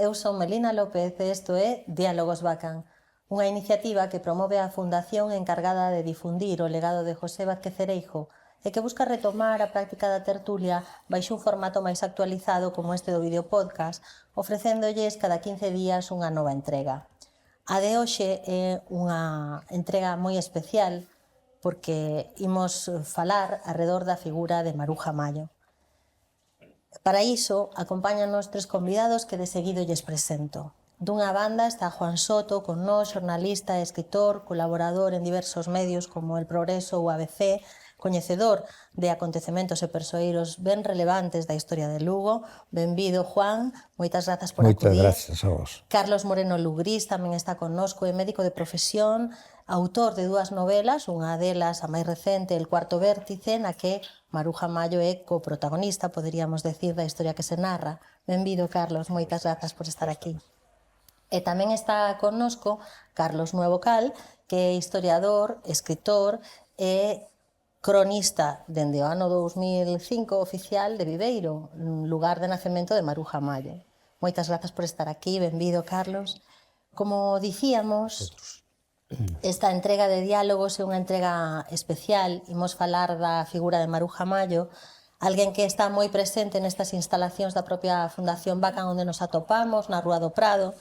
eu son Melina López e isto é Diálogos Bacán, unha iniciativa que promove a Fundación encargada de difundir o legado de José Vázquez Cereijo e que busca retomar a práctica da tertulia baixo un formato máis actualizado como este do videopodcast, ofrecéndolles cada 15 días unha nova entrega. A de hoxe é unha entrega moi especial porque imos falar arredor da figura de Maruja Mallo. Para iso, acompáñanos tres convidados que de seguido lles presento. Dunha banda está Juan Soto, con nós, xornalista e escritor, colaborador en diversos medios como El Progreso ou ABC, coñecedor de acontecementos e persoeiros ben relevantes da historia de Lugo. Benvido, Juan, moitas grazas por acudir. Moitas grazas a vos. Carlos Moreno Lugrís tamén está connosco, é médico de profesión, autor de dúas novelas, unha delas, a máis recente, El cuarto vértice, na que Maruja Mallo é coprotagonista, poderíamos decir, da historia que se narra. Benvido, Carlos, moitas grazas por estar aquí. E tamén está connosco Carlos Nuevo Cal, que é historiador, escritor e cronista dende o ano 2005 oficial de Viveiro, lugar de nacemento de Maruja Mallo. Moitas grazas por estar aquí, benvido, Carlos. Como dicíamos, esta entrega de diálogos é unha entrega especial. Imos falar da figura de Maruja Mallo, alguén que está moi presente nestas instalacións da propia Fundación Bacán onde nos atopamos, na Rúa do Prado.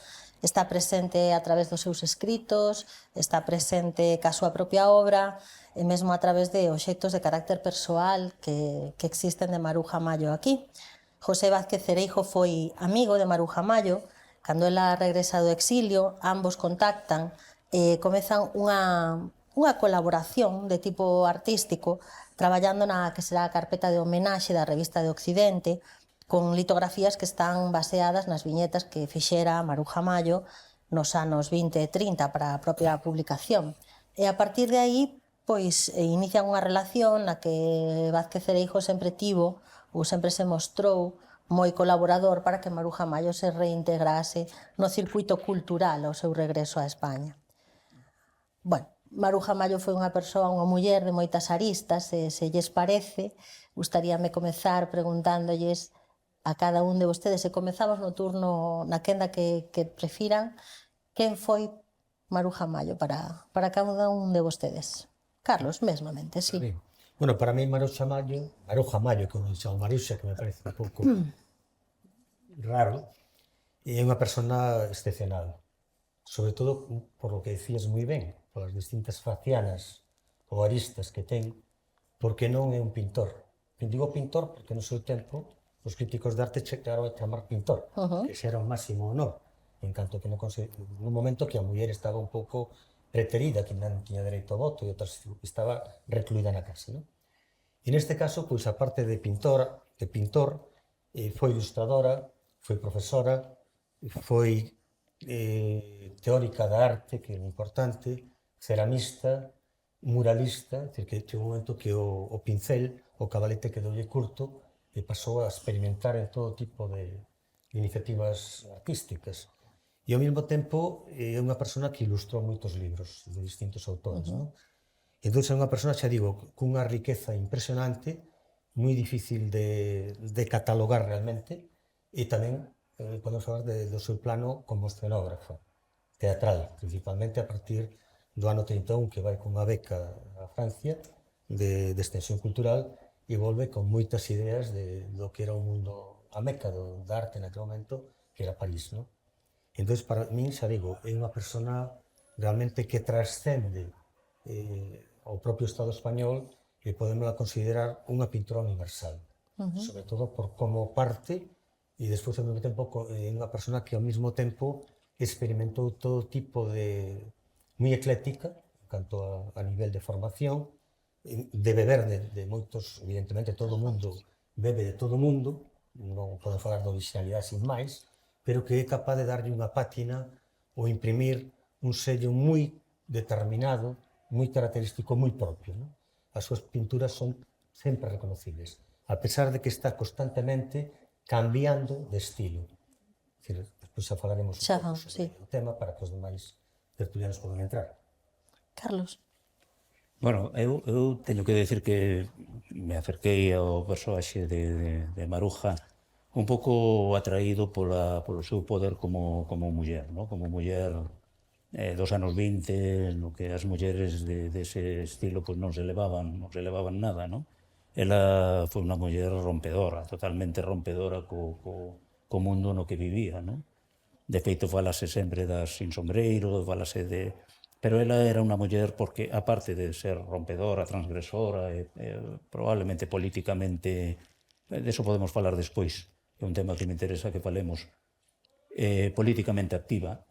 Está presente a través dos seus escritos, está presente ca súa propia obra e mesmo a través de obxectos de carácter persoal que existen de Maruja Mallo aquí. José Vázquez Cereijo foi amigo de Maruja Mallo. Cando ela regresa do exilio, ambos contactan e comezan unha colaboración de tipo artístico traballando na que será a carpeta de homenaxe da Revista de Occidente, con litografías que están baseadas nas viñetas que fixera Maruja Mallo nos anos 20 e 30 para a propia publicación. E a partir de aí, pois, inician unha relación na que Vázquez Cereijo sempre tivo ou sempre se mostrou moi colaborador para que Maruja Mallo se reintegrase no circuito cultural ao seu regreso a España. Bueno, Maruja Mallo foi unha persoa, unha muller de moitas aristas, e se lles parece, gustaríame comezar preguntándolles a cada un de vostedes, e comezamos no turno na quenda que prefiran, quen foi Maruja Mallo para cada un de vostedes? Carlos, mesmamente, sí. Bueno, para mí Maruja Mallo, que non chamo Maruxa, que me parece un pouco raro, é unha persona excepcional, sobre todo por lo que decías moi ben, polas distintas facianas ou aristas que ten, porque non é un pintor. Digo pintor porque no seu tempo os críticos de arte chegaron a chamar pintor, que ese era o máximo honor, en canto que no momento que a muller estaba un pouco preterida, que non tiña dereito ao voto e outras estaba recluída na casa, non? E neste caso, pois, a parte de pintor, foi ilustradora, foi profesora, foi teórica da arte, que é importante, ceramista, muralista, é dicir, que chegou un momento que o pincel, o cabalete quedoulle curto e pasou a experimentar en todo tipo de iniciativas artísticas. E ao mesmo tempo é unha persona que ilustrou moitos libros de distintos autores, non? Entón é unha persona, xa digo, cunha riqueza impresionante, moi difícil de catalogar realmente, e tamén podemos falar do seu plano como escenógrafa, teatral, principalmente a partir do ano 31, que vai cunha beca a Francia de extensión cultural e volve con moitas ideas do que era o mundo, a meca da arte naquele momento, que era París, non? Entón, para min, xa digo, é unha persona realmente que trascende ao propio Estado español e podemos considerar unha pintora universal, sobre todo por como parte e despois ao mesmo tempo é unha persona que ao mesmo tempo experimentou todo tipo de moi ecléctica en canto a nivel de formación, de beber de moitos, evidentemente todo o mundo bebe de todo o mundo, non podo falar de originalidade sin máis, pero que é capaz de darlle unha pátina ou imprimir un sello moi determinado, moi característico, moi propio, non? As súas pinturas son sempre reconocibles, a pesar de que está constantemente cambiando de estilo. Despois xa falaremos un pouco sobre o tema para que os demais tertulianos poden entrar. Carlos. Bueno, eu teño que decir que me acerquei ao persoaxe de Maruja un pouco atraído polo seu poder como muller, ¿no? Como muller dos anos 20, no que as mulleres dese estilo pues non se levaban nada, ¿no? Ela foi unha muller rompedora, totalmente rompedora co mundo no que vivía, ¿no? De feito, falase sempre das sin sombreiro, falase de... Pero ela era unha muller porque, aparte de ser rompedora, transgresora, probablemente políticamente, deso podemos falar despois, é un tema que me interesa que falemos, políticamente activa,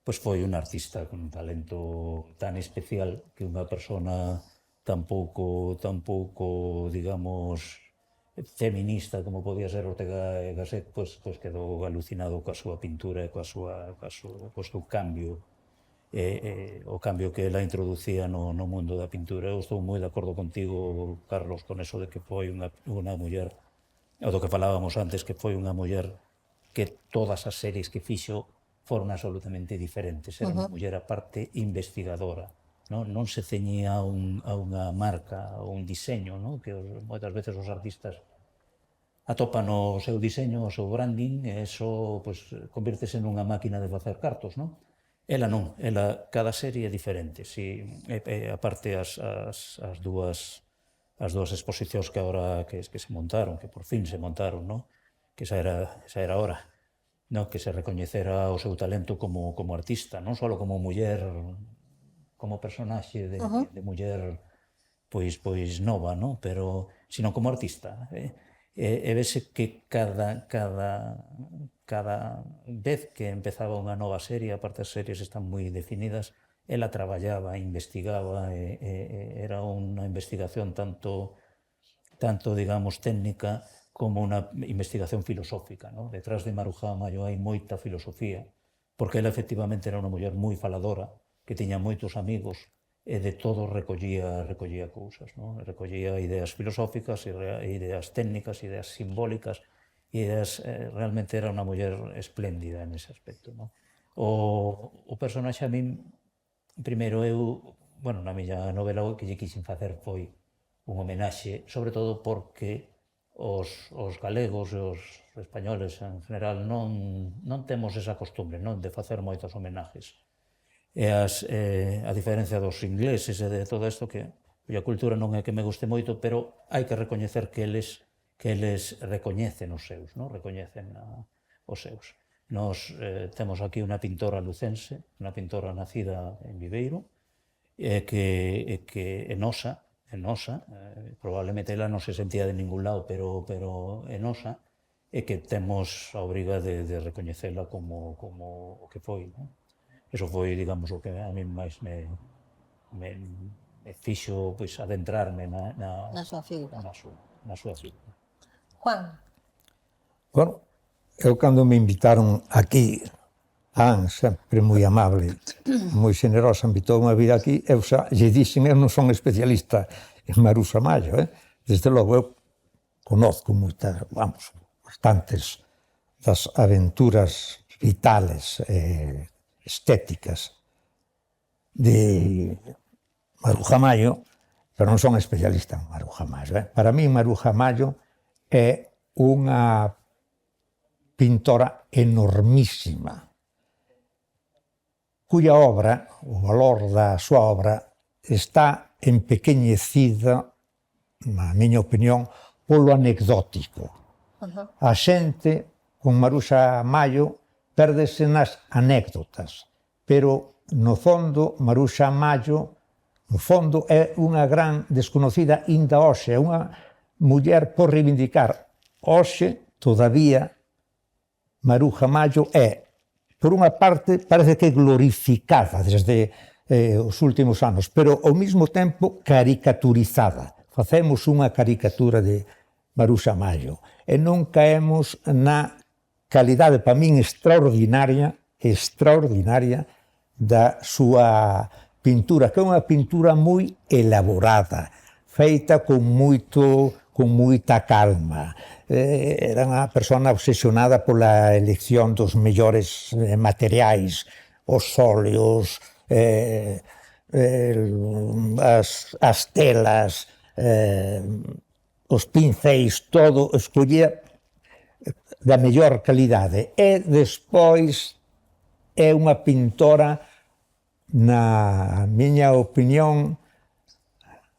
pois foi unha artista con un talento tan especial que unha persona tan pouco, digamos, feminista como podía ser Ortega y Gasset, pois quedou alucinado coa súa pintura e co seu cambio, o cambio que ela introducía no mundo da pintura. Eu estou moi de acordo contigo, Carlos, con eso de que foi unha muller, o do que falábamos antes, que foi unha muller que todas as series que fixo foron absolutamente diferentes. Era unha muller aparte investigadora, non se ceñía a unha marca, a un diseño, que moitas veces os artistas atopan o seu diseño, o seu branding, e iso convírtese nunha máquina de facer cartos, non? Ela non, cada serie é diferente. Aparte as dúas exposicións que agora que se montaron, que por fin se montaron, que esa era a hora, que se recoñecera o seu talento como artista, non só como muller, como personaxe de muller pois nova, pero sino como artista. E vese que cada vez que empezaba unha nova serie, aparte as series están moi definidas, ela traballaba, investigaba, era unha investigación tanto digamos, técnica como unha investigación filosófica. Detrás de Maruja Mayo hai moita filosofía, porque ela efectivamente era unha muller moi faladora, que tiña moitos amigos, e de todo recollía cousas, recollía ideas filosóficas, ideas técnicas, ideas simbólicas, realmente era unha muller espléndida nese aspecto. O personaxe a min, primeiro na miña novela o que lle quixen facer foi un homenaxe, sobre todo porque os galegos e os españoles en general non temos esa costumbre de facer moitos homenajes. E a diferencia dos ingleses e de todo isto, que a cultura non é que me guste moito, pero hai que recoñecer que eles recoñecen os seus, recoñecen os seus. Nos temos aquí unha pintora lucense, unha pintora nacida en Viveiro, que é nosa, probablemente ela non se sentía de ningún lado, pero é nosa, e que temos a obriga de recoñecela como o que foi, Eso foi, digamos, o que a mí máis me fixo adentrarme na súa figura. Na súa figura. Juan. Bueno, eu cando me invitaron aquí, sempre moi amable, moi generosa, invitoume a vir aquí, eu xa lle dixen, eu non son especialista en Maruxa Mayo, desde logo eu conozco moitas, bastantes das aventuras vitales estéticas de Maruja Mayo, pero non son especialista en Maruja Mayo. Para mí, Maruja Mayo é unha pintora enormísima, cuya obra, o valor da súa obra, está empequeñecida, na miña opinión, polo anecdótico. A xente con Maruxa Mayo pérdese nas anécdotas, pero no fondo Maruxa Mayo é unha gran desconocida inda hoxe, é unha muller por reivindicar. Hoxe, todavía, Maruxa Mayo é, por unha parte, parece que glorificada desde os últimos anos, pero ao mesmo tempo caricaturizada. Facemos unha caricatura de Maruxa Mayo e non caemos na calidade, para min, extraordinaria da súa pintura, que é unha pintura moi elaborada, feita con moita calma. Era unha persona obsesionada pola elección dos mellores materiais, os óleos, as telas, os pincéis, todo, escollía da mellor calidade. E despois é unha pintora, na miña opinión,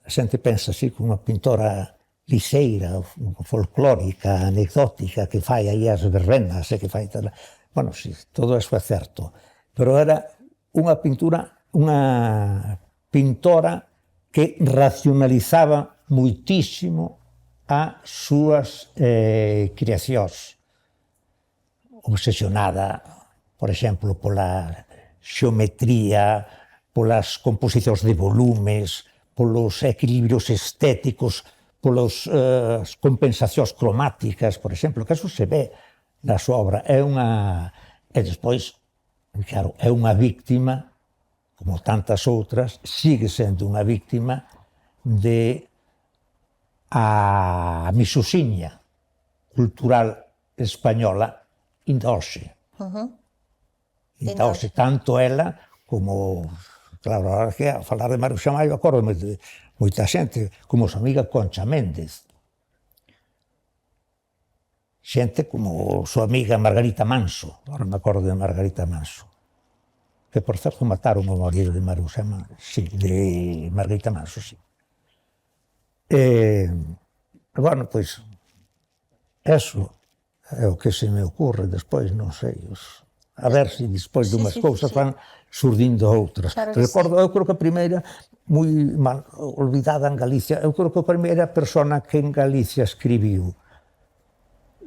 a xente pensa así que unha pintora liceira, folclórica, anecdótica, que fai aí as verbenas e que fai tal. Bueno, sí, todo eso é certo, pero era unha pintora que racionalizaba muitísimo as súas creacións, obsesionada, por exemplo, pola xeometría, polas composicións de volumes, polos equilibrios estéticos, polas compensacións cromáticas, por exemplo, que eso se ve na súa obra. E despois, claro, é unha víctima, como tantas outras, sigue sendo unha víctima de a misoxinia cultural española inda hoxe. Inda hoxe, tanto ela como, claro, agora que a falar de Maruxa Maio, acórdome de moita xente, como a súa amiga Concha Méndez, xente como a súa amiga Margarita Manso, agora me acordo de Margarita Manso, que por certo mataron o marido de Maruxa, sí, de Margarita Manso, sí. Bueno, pois, eso é o que se me ocurre despois, non sei, a ver se despois de unhas cousas van surdindo outras. Recordo, eu creo que a primeira, moi mal olvidada en Galicia, eu creo que a primeira persona que en Galicia escribiu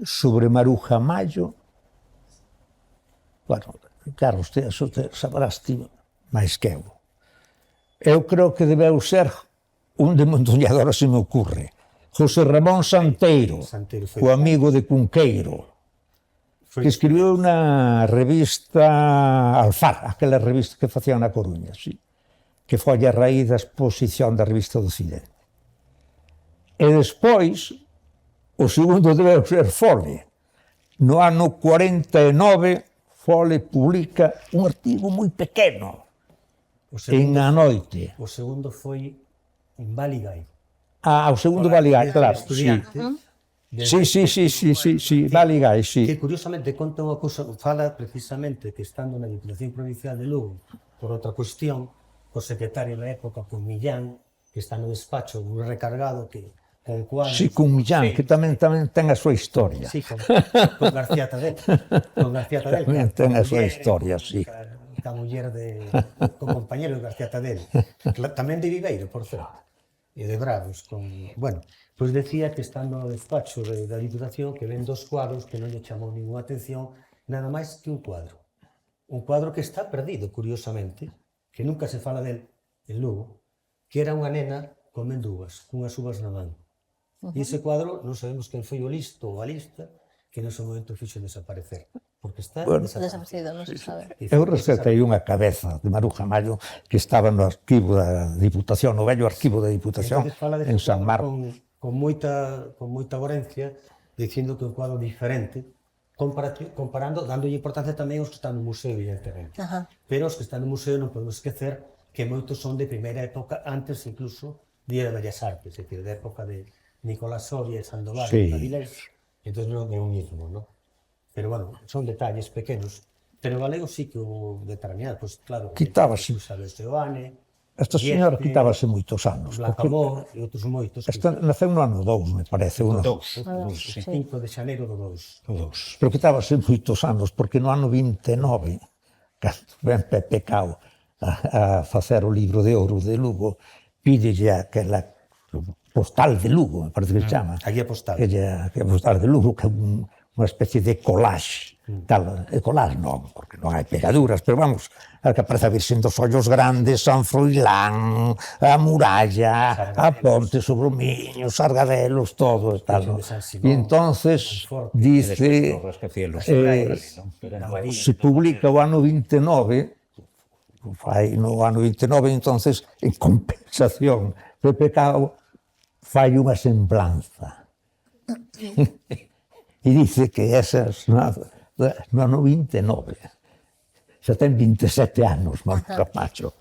sobre Maruja Maio, bueno, claro, eso sabrás ti máis que eu. Eu creo que debeu ser un de Mondoñedo, ahora se me ocurre, José Ramón Santeiro, o amigo de Cunqueiro, que escribiu na revista Alfar, aquela revista que facían na Coruña, sí, que foi a raíz da exposición da revista do Occidente. E despois, o segundo debeu ser Fole. No ano 49, Fole publica un artigo moi pequeno en A Noite. O segundo foi en Baligay. O segundo Baligay, claro, sí. Sí, Baligay, sí. Que curiosamente conta unha cousa, fala precisamente que estando na Diputación Provincial de Lugo, por outra cuestión, o secretario da época, con Millán, que está no despacho, un recargado que con cuadros... Sí, con Millán, que tamén ten a súa historia. Sí, con García Tadel. Con García Tadel. Tamén ten a súa historia, sí. A muller con compañero de García Tadel. Tamén de Viveiro, por certo. E de Bravos. Bueno, pois decía que estando no despacho da Diputación que ven dos cuadros que non lle chamou ninguna atención, nada máis que un cuadro. Un cuadro que está perdido, curiosamente, que nunca se fala del en Lugo, que era unha nena comendo uvas, cunhas uvas na man. E ese cuadro non sabemos quen foi o listo ou a lista que nese momento fixo desaparecer, porque está desaparecido, non se sabe. Eu rescatei unha cabeza de Maruja Maio que estaba no arquivo da Diputación, no vello arquivo da Diputación en San Marcos. Con moita vorencia, dicindo que é un cuadro diferente, comparando, dándolle importancia tamén aos que están no museo, evidentemente. Pero os que están no museo non podemos esquecer que moitos son de primeira época, antes incluso de Bellas Artes, é dicir, da época de Nicolás Soria e Sandoval, Avilés, entón non é un mismo, non? Pero, bueno, son detalles pequenos. Pero o galego sí que o determinar, pois claro, quitábase. Sabes Teoane, Esta señora quitábase moitos anos. Blacamor e outros moitos. Naceu no ano 2, me parece. 5 de xaneiro do 2. Pero quitábase moitos anos, porque no ano 29, cando ven Pepe Cao a facer o libro de ouro de Lugo, pídelle aquela postal de Lugo, me parece que se chama. A guía postal. A guía postal de Lugo, que é unha especie de collage. Collage non, porque non hai pegaduras, pero vamos, a que aparece a Virxen dos Ollos Grandes, San Froilán, a muralla, a ponte sobre o Miño, Sargadelos, todo e tal. E entonces dice, se publica o ano 29, fai no ano 29, entonces, en compensación, Pepe Cao fai unha semblanza. E dice que esas no ano 29, xa ten 27 anos, Maruja Maio.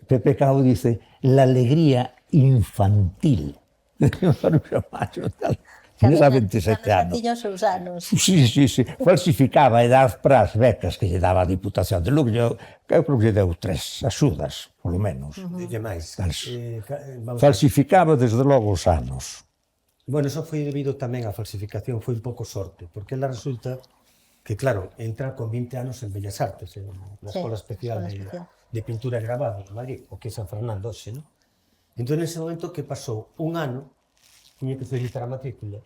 Pepe Cao dice, la alegría infantil de Maruja Maio. Nesa 27 anos. Tiña os seus anos. Sí, falsificaba a edad para as becas que lle daba a Diputación de Lugo. Eu creo que lle deu 3 axudas, polo menos. E máis. Falsificaba desde logo os anos. Bueno, eso foi debido tamén á falsificación, foi un pouco sorte, porque ela resulta que, claro, entra con 20 anos en Bellas Artes, na Escola Especial de Pintura e Grabado de Madrid, o que é San Fernando hoxe, non? Entón, nese momento que pasou un ano, tiña que solicitar a matrícula,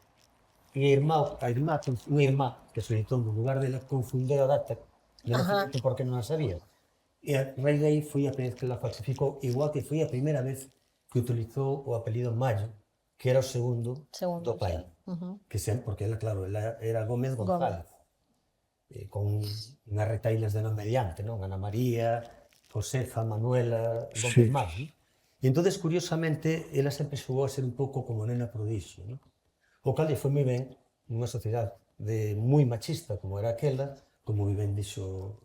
e unha irmá que solicitou no lugar dela confundeu a data de nacemento porque non a sabía. E a raíz de aí foi a primeira vez que la falsificou, igual que foi a primeira vez que utilizou o apelido Mallo, que era o segundo do pai. Que sempre, porque ela, claro, ela era Gómez González, con unhas retailas de nome mediante, non? Ana María, Josefa, Manuela, Gómez Mallo. E entón, curiosamente, ela sempre xogou a ser un pouco como nena prodixio, non? O cal lle foi moi ben nunha sociedade moi machista como era aquela, como moi ben dixo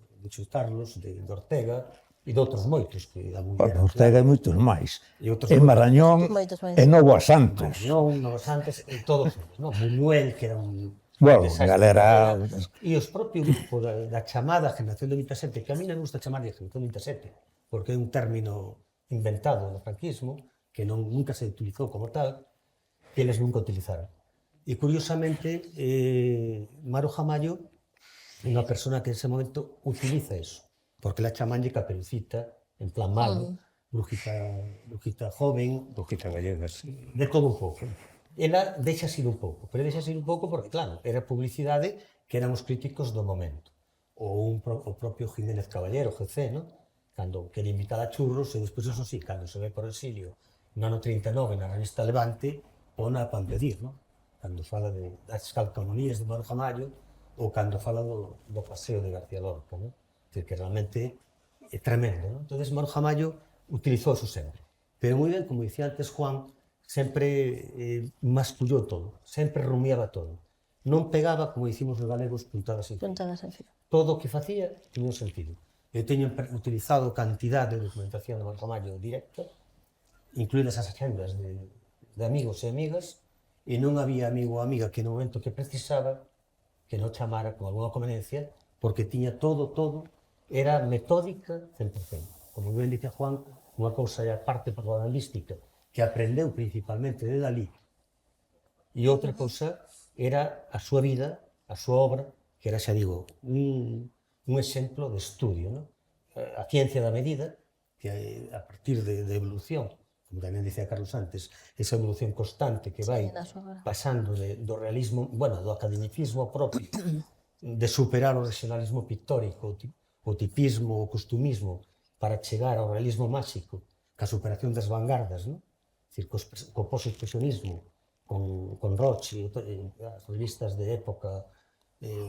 Carlos, de Ortega, e de outros moitos, que a muller... Ortega e moitos máis. E Marañón e Novo Santos. Marañón, Novo Santos, e todos eles, non? Buñuel, que era un... Bueno, galera... E os propios grupos da chamada Generación do 27, que a mí non me gusta chamar de Generación do 27, porque é un término inventado no franquismo, que nunca se utilizou como tal, que eles nunca utilizaron. E, curiosamente, Maruja Mallo é unha persona que en ese momento utiliza eso, porque la chamanlle Caperucita, en plan malo, brujita joven, Brujita gallega, sí. De todo un pouco. Ela deixa ir un pouco, pero deixa ir un pouco porque, claro, era publicidade que eran os críticos do momento. O propio Jiménez Caballero, GC, non? Cando quere invitar a churros, e despois, eso sí, cando se ve por exilio no ano 39 na revista Levante, pona a pan pedir, non? Cando fala das calcamonías de Maruja Mallo, ou cando fala do paseo de García Lorca, non? Que realmente é tremendo, non? Entón, Maruja Mallo utilizou eso sempre. Pero moi ben, como dicía antes Juan, sempre mascullou todo, sempre rumiaba todo. Non pegaba, como dicimos os galegos, puntadas en filo. Todo o que facía tiña un sentido. Eu teño utilizado cantidade de documentación de Maruja Mallo directa, incluídas as agendas de amigos e amigas, e non había amigo ou amiga que no momento que precisaba que non chamara con alguna conveniencia, porque tiña todo, era metódica 100%. Como ben dice Juan, unha cousa é a parte propagandística que aprendeu principalmente de Dalí, e outra cousa era a súa vida, a súa obra, que era, xa digo, un exemplo de estudio, non? A ciencia da medida, que a partir de evolución, como tamén dicía Carlos antes, esa evolución constante que vai pasando do realismo, bueno, do academicismo propio, de superar o regionalismo pictórico, o tipismo, o costumismo, para chegar ao realismo máxico, ca superación das vanguardas, non? Dicir, co post-expresionismo, con Roche, as revistas de época,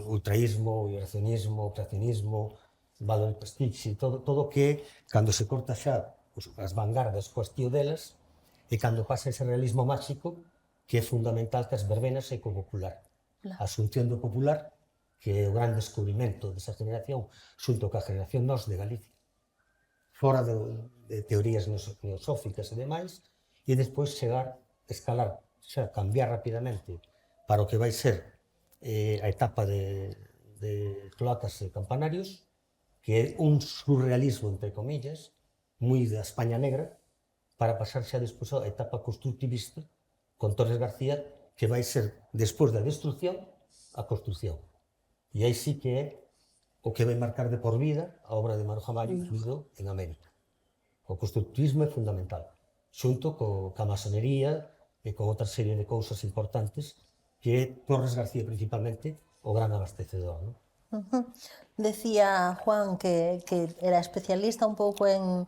ultraísmo, irracionismo, creacionismo, valor prestige, todo que, cando se corta xa as vanguardas co hastío delas, e cando pasa ese realismo máxico, que é fundamental que as verbenas e co popular. A asunción do popular, que é o gran descubrimento desa generación, xunto ca generación nos de Galicia. Fora de teorías neosóficas e demais, e despois chegar, escalar, xa cambiar rapidamente para o que vai ser a etapa de cloacas e campanarios, que é un surrealismo, entre comillas, moi da España negra, para pasar xa despois a etapa constructivista, con Torres García, que vai ser, despois da destrucción, a construcción. E aí sí que é o que vai marcar de por vida a obra de Maruja Mallo, incluído en América. O constructivismo é fundamental, xunto ca masonería e con outra serie de cousas importantes, que é Torres García principalmente o gran abastecedor, non? Decía Juan que era especialista un pouco en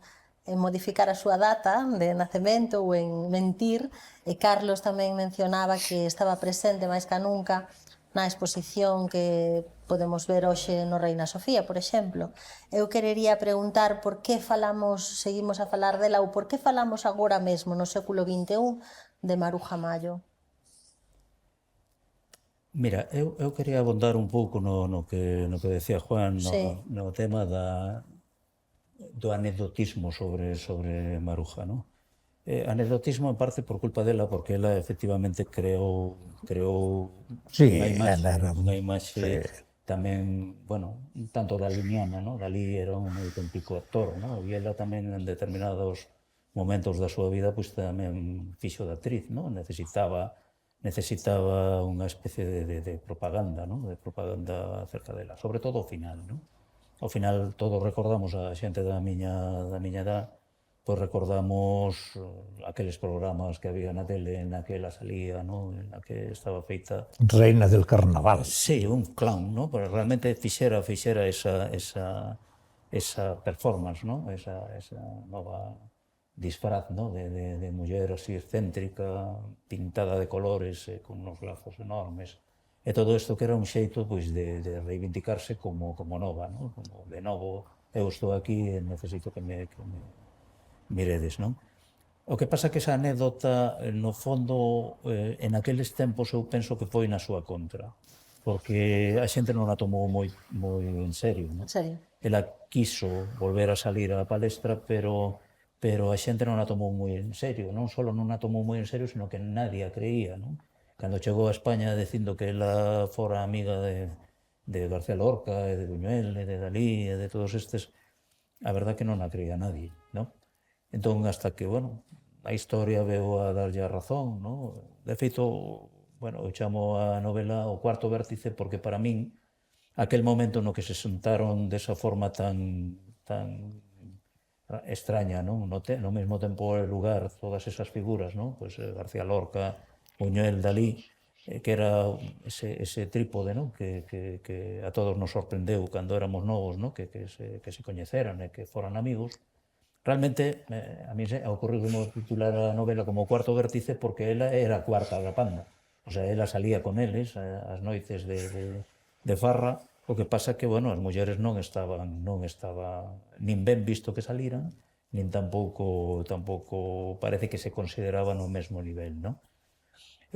modificar a súa data de nacemento ou en mentir, e Carlos tamén mencionaba que estaba presente máis ca nunca na exposición que podemos ver hoxe no Reina Sofía, por exemplo. Eu querería preguntar por que seguimos a falar dela, ou por que falamos agora mesmo, no século XXI, de Maruja Mallo. Mira, eu quería abondar un pouco no que decía Juan, no tema do anecdotismo sobre Maruja, non? anecdotismo en parte por culpa dela, porque ela efectivamente creou Sí, unha imaxe tamén, bueno, tanto daliniana, ¿no? Dalí era un auténtico actor, ¿no? E ela tamén en determinados momentos da súa vida pois tamén fixo de actriz, ¿no? Necesitaba unha especie de propaganda, ¿no? De propaganda acerca dela, sobre todo ao final, ¿no? Ao final todos recordamos a xente da miña edad, pois recordamos aqueles programas que había na tele na que ela salía, ¿no? Na que estaba feita Reina del carnaval. sí, un clown, ¿no? Pero realmente fixera esa performance, ¿no? Esa nova disfraz, ¿no? De muller así excéntrica, pintada de colores, con unos lazos enormes. E todo isto que era un xeito pois, de reivindicarse como nova, ¿no? Como de novo, eu estou aquí e necesito que me miredes, non? O que pasa que esa anécdota, no fondo, en aqueles tempos eu penso que foi na súa contra, porque a xente non a tomou moi en serio, non? En serio. Ela quiso volver a salir á palestra, pero a xente non a tomou moi en serio, non só non a tomou moi en serio, sino que nadie a creía, non? Cando chegou a España dicindo que ela fora amiga de García Lorca, e de Buñuel, e de Dalí, e de todos estes, a verdad que non a creía nadie, non? Entón, hasta que, bueno, a historia veu a darlle a razón, ¿no? De feito, bueno, eu chamo a novela O cuarto vértice porque para min aquel momento no que se xuntaron desa forma tan extraña, ¿no? No mesmo tempo e lugar todas esas figuras, ¿no? Pues García Lorca, Buñuel, Dalí, que era ese trípode, ¿no? Que a todos nos sorprendeu cando éramos novos, ¿no? Que se coñeceran e que foran amigos. Realmente, a mí se ocurriu titular a novela como O cuarto vértice porque ela era a cuarta da panda. O sea, ela salía con eles as noites de farra. O que pasa que, bueno, as mulleres non estaba nin ben visto que saliran, nin tampouco parece que se consideraba no mesmo nivel, non?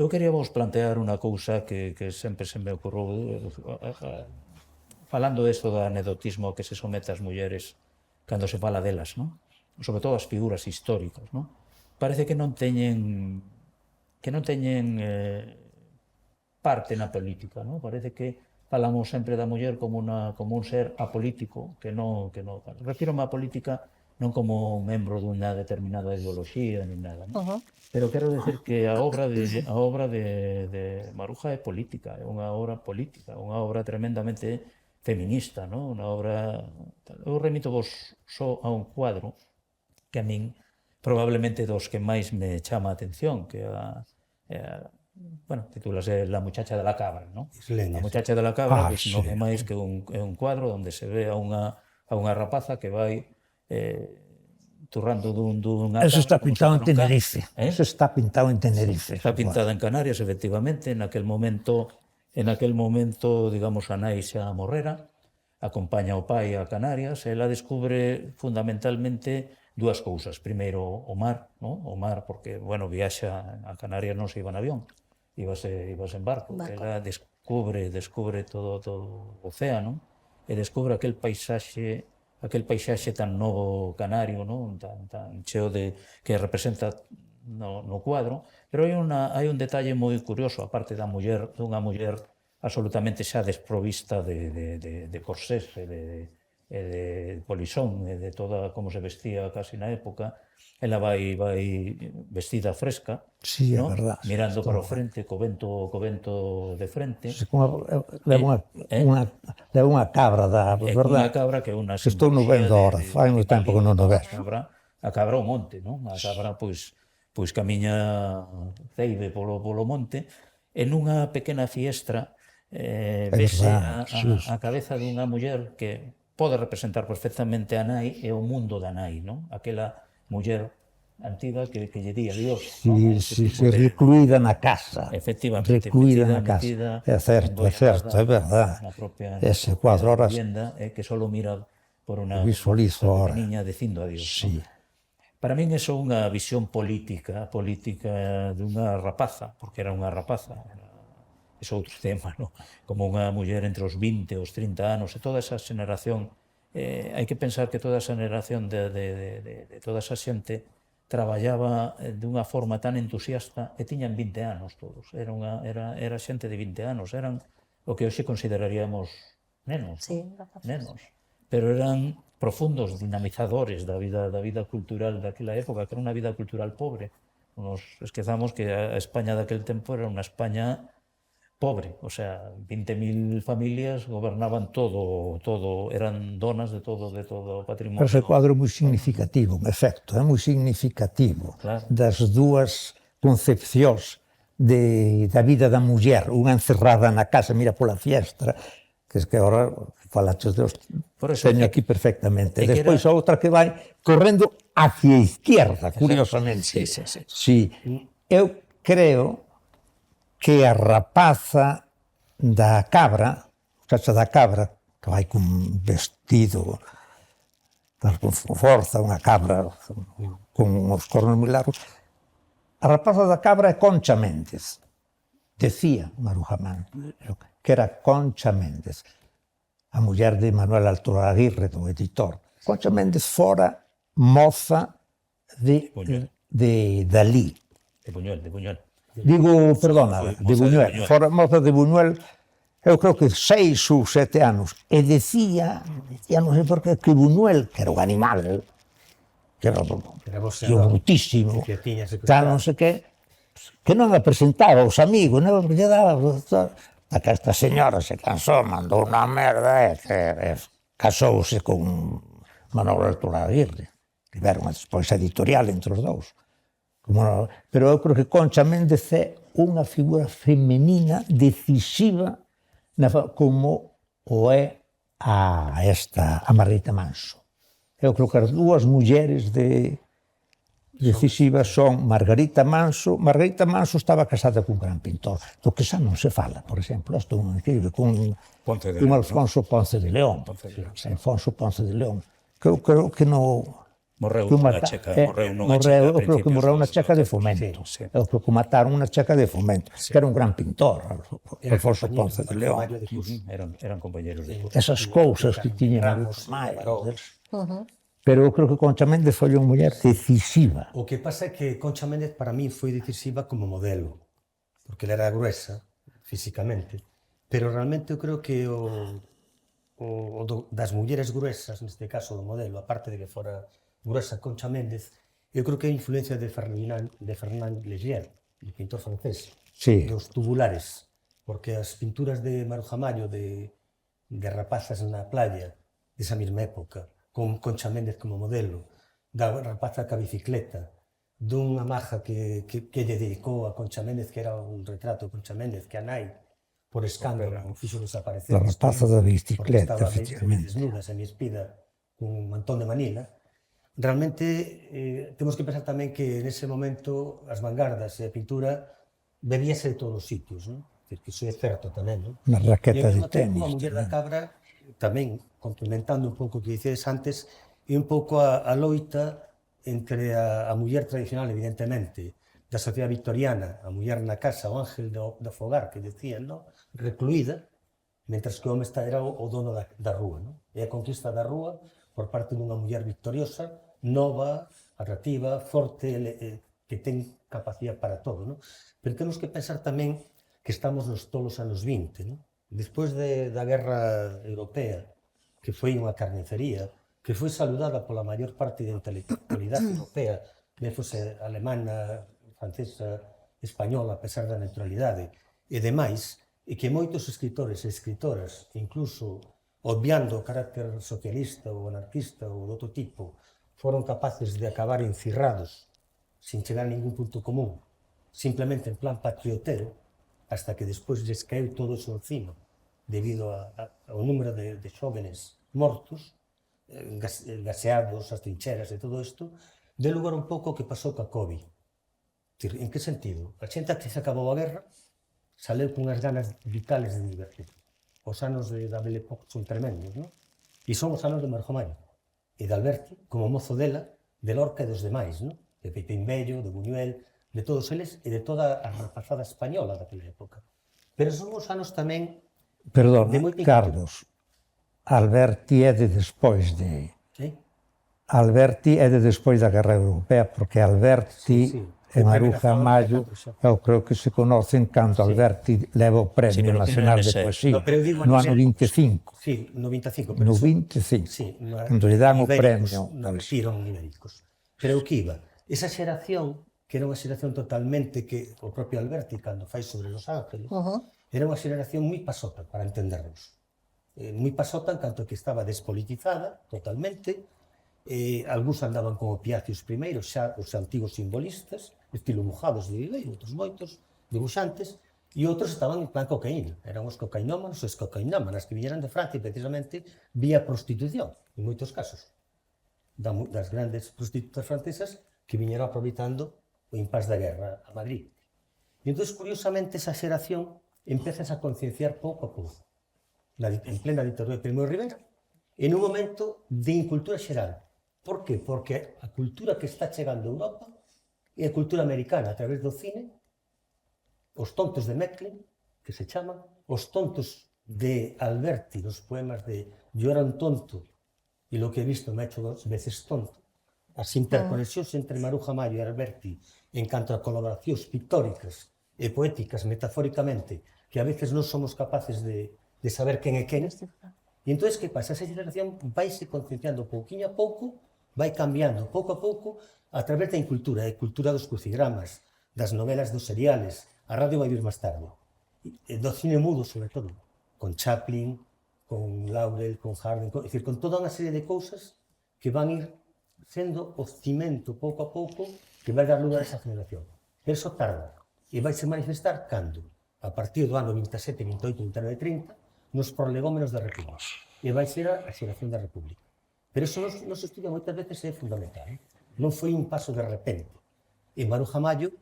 Eu quería vos plantear unha cousa que sempre se me ocorreu falando desto do anecdotismo que se somete as mulleres cando se fala delas, non? Sobre todo as figuras históricas, non? Parece que non teñen parte na política, non? Parece que falamos sempre da muller como un ser apolítico, que non refírome á política non como membro dunha determinada ideoloxía nin nada, non? Pero quero decir que a obra de Maruja é política, é unha obra política, unha obra tremendamente feminista, non? Unha obra... Eu remito vos só a un cuadro que a min probablemente dos que máis me chama a atención, que bueno, titúlase La muchacha de la cabra, ¿no? La muchacha de la cabra, pues, non é máis que un cuadro onde se ve a unha rapaza que vai turrando dun Eso está pintado en Tenerife. Eso está pintado en Tenerife. Está pintada en Canarias, efectivamente. En aquel momento, digamos, a nai xa morrera, acompaña o pai a Canarias, e ela descubre fundamentalmente dúas cousas. Primeiro, o mar, ¿no? O mar, porque, bueno, viaxa a Canarias non se iba en avión, ibase en barco. Ela descubre todo o océano e descubre aquel paisaxe tan novo canario, ¿no? Tan cheo que representa no cuadro. Pero hai un detalle moi curioso, aparte dunha muller absolutamente xa desprovista de corsés e de polisón e de toda como se vestía casi na época. Ela vai vestida fresca, sí, ¿no? Verdad, Mirando para o frente, co vento de frente. Leva unha cabra da, verdad? Unha cabra que é unha que estou no vendo ahora, fai un tempo que non o ves. A cabra ao monte, non? A cabra, pois camiña ceibe polo monte, e nunha pequena fiestra vese a cabeza dunha muller que pode representar perfectamente a nai e o mundo da nai, non? Aquela muller antiga que lle di a Dios. Sí, recluída na casa. Efectivamente. Recluída na casa. É certo, é verdad. Ese cuadro, ahora... que solo mira por unha niña dicindo a Dios. Sí. Para min é unha visión política dunha rapaza, porque era unha rapaza, é outro tema, ¿no? Como unha muller entre os 20 e os 30 anos, e toda esa xeneración, hai que pensar que toda esa xeneración de toda esa xente traballaba dunha forma tan entusiasta e tiñan 20 anos todos. Era xente de 20 anos, eran o que hoxe consideraríamos nenos, Sí, nenos. Pero eran profundos dinamizadores da vida cultural daquela época, que era unha vida cultural pobre. Nos esquezamos que a España daquel tempo era unha España pobre, o sea, 20.000 familias gobernaban todo, eran donas de todo o patrimonio. Ese cuadro é moi significativo, en efecto, é moi significativo das dúas concepcións da vida da muller, unha encerrada na casa, mira pola fiestra, que es que agora falaches de os teño aquí perfectamente. Despois a outra que vai correndo hacia a izquierda, curiosamente. Sí. Eu creo que a rapaza da cabra, muchacha da cabra, que vai cun vestido con forza, unha cabra con os cornos moi largos, a rapaza da cabra é Concha Méndez. Decía Maruja Mán, que era Concha Méndez, a muller de Manuel Alto Aguirre, do editor. Concha Méndez fora moza de Dalí. De Buñuel. Digo, perdona, de Buñuel. Fora moza de Buñuel, eu creo que 6 ou 7 anos. E decía non sei por que Buñuel, que era un animal, que era brutísimo, tal, non sei que non a presentaba aos amigos, non porque lle daba... que esta señora se cansou, mandou unha merda e casouse con Manuel Alto Aguirre. Tiveron despois a editorial entre os dous. Pero eu creo que Concha Méndez é unha figura femenina decisiva como o é a Margarita Manso. Eu creo que as dúas mulleres decisivas son Margarita Manso. Margarita Manso estaba casada cun gran pintor, do que xa non se fala, por exemplo, isto é un increíble, con Alfonso Ponce de León. Alfonso Ponce de León. Eu creo que non... Morreu nunha checa de Fomento. Eu creo que mataron unha checa de Fomento, que era un gran pintor, Alfonso Ponce de León. Eran compañeros de... Esas cousas que tiñan os máis. Pero eu creo que Concha Méndez foi unha muller decisiva. O que pasa é que Concha Méndez para mí foi decisiva como modelo, porque ela era gruesa físicamente, pero realmente eu creo que das mulleres gruesas, neste caso do modelo, aparte de que fora gruesa Concha Méndez, eu creo que a influencia de Fernand Léger, o pintor francés, dos tubulares, porque as pinturas de Maruja Mallo de rapazas na playa desa mesma época, con Concha Méndez como modelo, da rapaza ca bicicleta, dunha maja que lle dedicou a Concha Méndez, que era un retrato de Concha Méndez, que a nai, por escándalo, fixo desaparecer. A rapaza da bicicleta, efectivamente. Desnuda, semiespida, cun mantón de Manila. Realmente, temos que pensar tamén que nese momento as vanguardas e a pintura bebíase de todos os sitios, non? Que iso é certo tamén, non? Unha raqueta de tenis. A muller da cabra, tamén, complementando un pouco o que dicedes antes, é un pouco a loita entre a muller tradicional, evidentemente, da sociedade victoriana, a muller na casa, o ángel do fogar, que decían, non? Recluída, mentras que o home era o dono da rúa, non? E a conquista da rúa por parte dunha muller victoriosa, nova, atractiva, forte, que ten capacidade para todo, non? Pero temos que pensar tamén que estamos nos tolos anos 20, non? Despois da guerra europea, que foi unha carnicería, que foi saludada pola maior parte da intelectualidade europea, ben fose alemana, francesa, española, a pesar da neutralidade, e demais, e que moitos escritores e escritoras, incluso obviando o carácter socialista ou anarquista ou de outro tipo, foron capaces de acabar encirrados, sin chegar a ningún punto común, simplemente en plan patriotero, hasta que despois lles caeu todo eso encima, debido ao número de xóvenes mortos, gaseados, as trincheras e todo isto, de lugar un pouco que pasou ca COVID. En que sentido? A xente que se acabou a guerra saleu con unhas ganas vitales de divertir. Os anos da Belle Époque son tremendos, non? E son os anos de Maruja Mallo e de Alberti, como mozo dela, de Lorca e dos demais, non? De Pepín Bello, de Buñuel, de todos eles e de toda a rapazada española daquela época. Pero son os anos tamén... Perdón, Carlos, Alberti é de despois de... Sí? Alberti é de despois da Guerra Europea, porque Alberti e Maruja Mayo, eu creo que se conocen cando Alberti leva o Premio Nacional de Poesía, no ano 25. Sí, no 25. No 25, sí, cando lle dan o premio. Tiron ibéricos. Pero o que iba, esa xeración, que era unha xeración totalmente que o propio Alberti, cando fai sobre Los Ángeles, era unha xeración moi pasota, para entendernos. Moi pasota en canto que estaba despolitizada totalmente, algúns andaban con opiáceos primeiros, xa os antigos simbolistas, estilo Mojados de Viveiro, outros moitos, dibuixantes, e outros estaban en plan cocaína, eran os cocainómanos, os cocainómanas que viñeran de Francia precisamente vía prostitución, en moitos casos, das grandes prostitutas francesas que viñeron aproveitando o impás da guerra a Madrid. E entón, curiosamente, esa xeración empezas a concienciar pouco a pouco, en plena dictadura de Primo de Rivera, en un momento de incultura xeral. Por qué? Porque a cultura que está chegando a Europa é a cultura americana a través do cine, os tontos de Mecklin, que se chaman, os tontos de Alberti, os poemas de Yo era un tonto e lo que he visto me ha hecho 2 veces tonto, as interconexións entre Maruja Mayo e Alberti en canto a colaboracións pictóricas e poéticas metafóricamente que a veces non somos capaces de saber quen é quen. E entón, que pasa? Esa xeración vaise concienciando pouquinho a pouco, vai cambiando pouco a pouco a través da incultura, a cultura dos crucigramas, das novelas dos seriales, a radio vai vir máis tarde, do cine mudo, sobre todo, con Chaplin, con Laurel, con Harden, é dicir, con toda unha serie de cousas que van ir sendo o cimento pouco a pouco que vai dar lugar a esa generación. Pero eso tarda, e vai se manifestar cando, a partir do ano 27, 28, 29, 30, nos prolegómenos da República, e vai ser a xeración da República. Pero eso nos estudia moitas veces é fundamental. Non foi un paso de repente. E Maruja Mayo,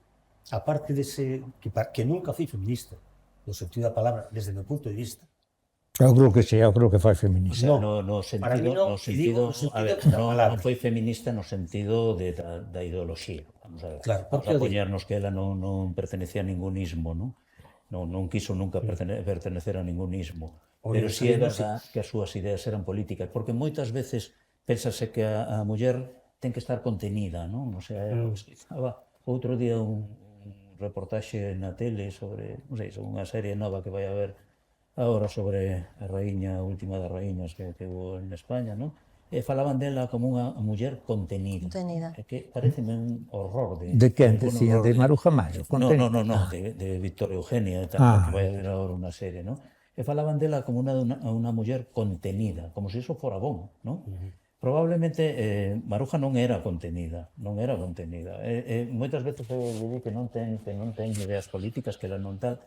aparte dese, que nunca foi feminista, no sentido da palabra, desde o meu punto de vista. Eu creo que sí, eu creo que foi feminista. No sentido, a ver, non foi feminista no sentido da ideoloxía. Vamos a ver, claro, vamos a poñernos que ela non pertenecía a ningún ismo, non quiso nunca pertenecer a ningún ismo. Pero sí é verdad que as súas ideas eran políticas, porque moitas veces pensase que a muller ten que estar contenida, non? O sea, estaba outro día un reportaxe na tele sobre, non sei, sobre unha serie nova que vai haber agora sobre a raíña, a última das raíñas que hubo en España, non? E falaban dela como unha muller contenida. É que pareceme un horror de... De quen decía? De Maruja Mayo? No, de Victoria Eugenia, que vai haber agora unha serie, non? E falaban dela como unha muller contenida, como se iso fora bon, non? Probablemente Maruja non era contenida, moitas veces eu digo que non ten ideas políticas, que ela non tal,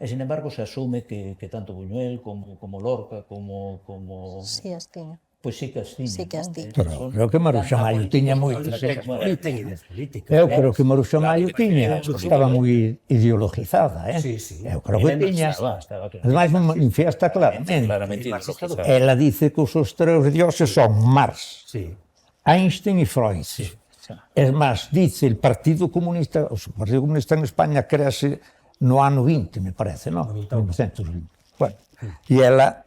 e, sin embargo, se asume que tanto Buñuel como Lorca, como... Sí, as tiña. Pois sí que as tiña. Sí que as tiña. Pero creo que Maruxa Mayo tiña moitas. Ten ideas políticas. Eu creo que Maruxa Mayo tiña, estaba moi ideologizada, Sí. Eu creo que tiña. Ademais, manifiesta claramente. Ela dice que os tres dioses son Marx, Einstein e Freud. Es máis, dice el Partido Comunista, o Partido Comunista en España créase no ano 20, me parece, non? 1920. Bueno, e ela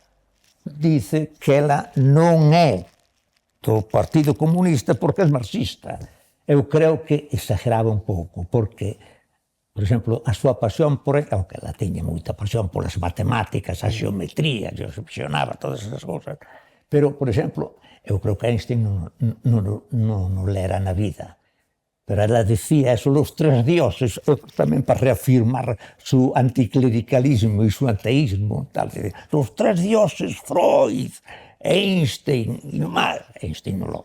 dice que ela non é do Partido Comunista porque é marxista. Eu creo que exageraba un pouco, porque, por exemplo, a súa pasión por ela, aunque ela tiña moita pasión polas matemáticas, a xeometría, yo apasionaba todas esas cousas, pero, por exemplo, eu creo que Einstein non lera na vida. Pero ela decía eso, los tres dioses, tamén para reafirmar su anticlericalismo e su ateísmo. Tal, los tres dioses, Freud, Einstein, e nomás. Einstein non lo...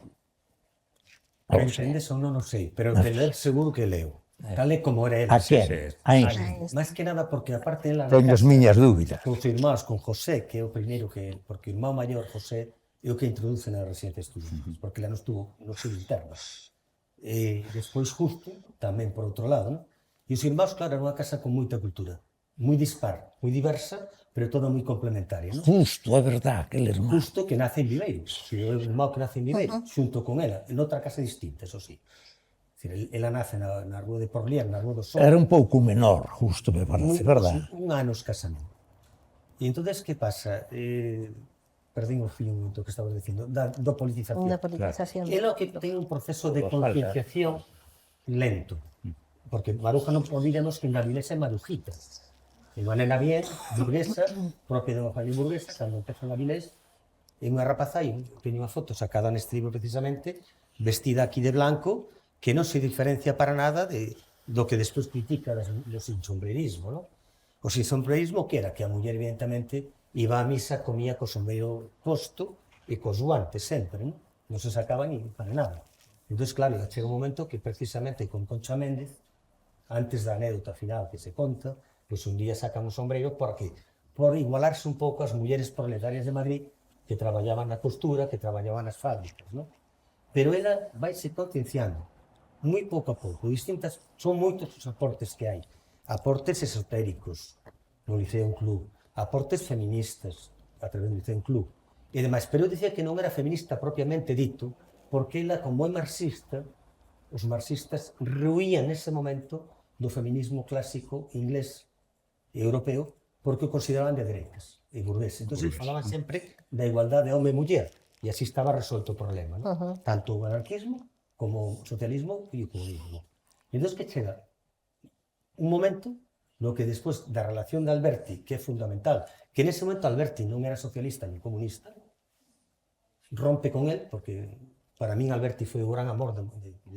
Einstein non o sei, pero de ler seguro que leo. Tal é como era ele. A quen? Einstein. Máis que nada porque, aparte, ela... Teño as miñas dúbidas. Con os irmáns, con José, que é o primeiro que... Porque o irmão maior, José, é o que introduce na residencia de estudios, porque ela non estuvo no seu interno. E despois, justo, tamén por outro lado, non? E os irmáns, claro, era unha casa con moita cultura, moi dispar, moi diversa, pero toda moi complementaria, non? Justo, é verdad, aquel irmán. Justo que nace en Viveiro, é o irmão que nace en Viveiro, xunto con ela, en outra casa distinta, eso sí. Ela nace na rúa de Porlier, na rúa do Sol. Era un pouco menor, justo, me parece, verdad? Un ano escasamente. E entón, que pasa? perdín o fío do que estabas dicindo, do politización. Da politización. É lo que ten un proceso de Pues falta. concienciación lento. Porque Maruja non olvidemos que en Avilés é Marujita. É unha nena bien, burguesa, propia de unha familia burguesa, cando empeza en Avilés, é unha rapaza, e teño unha foto sacada neste libro precisamente, vestida aquí de blanco, que non se diferencia para nada do que despois critica do sinsombrerismo, non? O sinsombrerismo que era que a muller, evidentemente, iba á misa, comía co sombreiro posto e cos guantes sempre, non? Non se sacaba ni para nada. Entón, claro, chega un momento que precisamente con Concha Méndez, antes da anécdota final que se conta, pois un día sacan un sombreiro por igualarse un pouco as mulleres proletarias de Madrid que traballaban na costura, que traballaban nas fábricas, non? Pero ela vaise concienciando, moi pouco a pouco, distintas, son moitos os aportes que hai, aportes esotéricos no Liceo Club, aportes feministas a través do Liceo Club, e demais, pero eu dicía que non era feminista propiamente dito, porque ela, como é marxista, os marxistas ruían nese momento do feminismo clásico inglés e europeo, porque o consideraban de dereitas e burgueses. Entón, falaban sempre da igualdade home e muller, e así estaba resolto o problema, non? Tanto o anarquismo como o socialismo e o comunismo. Entón, que chega un momento no que despois da relación de Alberti, que é fundamental, que nese momento Alberti non era socialista ni comunista, rompe con él, porque para min Alberti foi o gran amor de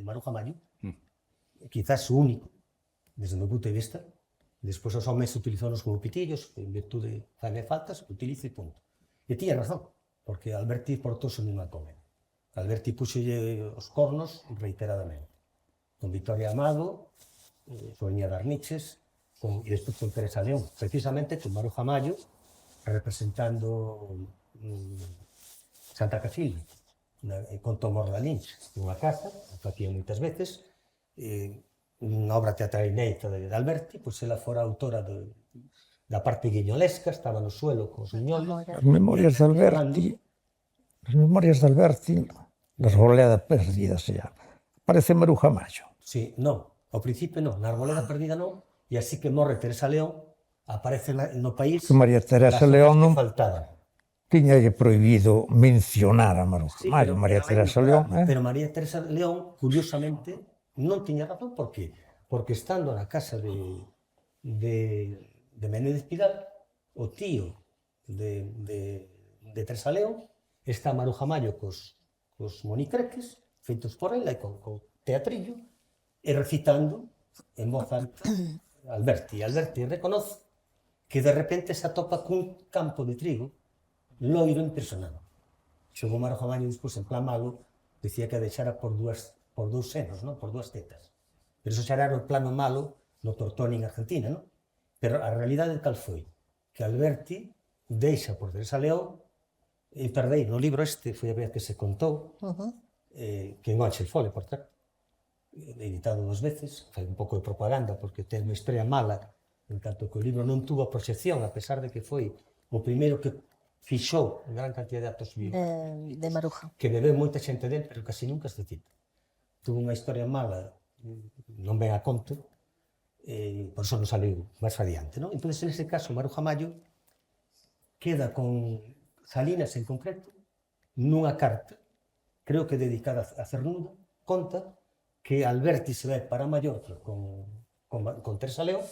Maruja Mayo, quizás o único, desde o meu punto de vista. Despois os homens utilizounos como pitillos, en virtude de faime faltas, utilizo e punto. E tiña razón, porque Alberti portouse nunha come. Alberti puxolle os cornos reiteradamente. Con Victoria Amado, Sonia Darniches, e despois con Teresa León, precisamente con Maruja Mayo, representando Santa Casilda, con Tom Morlalinch, nunha casa, o facía moitas veces, unha obra teatral inédita de Alberti, pois ela fora autora da parte guiñolesca, estaba no suelo cos guiñoles. As memorias de Alberti, la arboleda perdida se llama. Parece Maruja Mayo. Sí, non, ao principio non, na arboleda perdida non, e así que morre Teresa León, aparece no país Que María Teresa León non faltaban. tiñalle prohibido mencionar a Maruja Mayo. María Teresa León, Pero María Teresa León, curiosamente, non tiña razón, por qué? Porque estando na casa de Menéndez Pidal, o tío de Teresa León, está Maruja Mayo cos monicreques, feitos por ela e con teatrillo, e recitando en voz alta Alberti. E Alberti reconoce que de repente se atopa cun campo de trigo loiro impresionante. Xogou Maruja Mayo despois en plan malo, dicía que a deixara por dous senos, non? Por dúas tetas. Pero iso xa era o plano malo no Tortoni en Argentina, non? Pero a realidade cal foi? Que Alberti deixa por Teresa León, e perdei, no libro este foi a vez que se contou, que en Ángel Fole, por certo, editado 2 veces, fai un pouco de propaganda, porque ten unha historia mala, en tanto que o libro non tuvo a proxección, a pesar de que foi o primeiro que fixou en gran cantidad de actos vivos. De Maruja. Que bebeu moita xente dentro, pero casi nunca se cita. Tuvo unha historia mala, non ven a conto, por iso non saliu máis adiante, non? Entón, nese caso, Maruja Mayo queda con Salinas en concreto, nunha carta, creo que dedicada a Cernuda, conta que Alberti se vai para Mallorca con Teresa León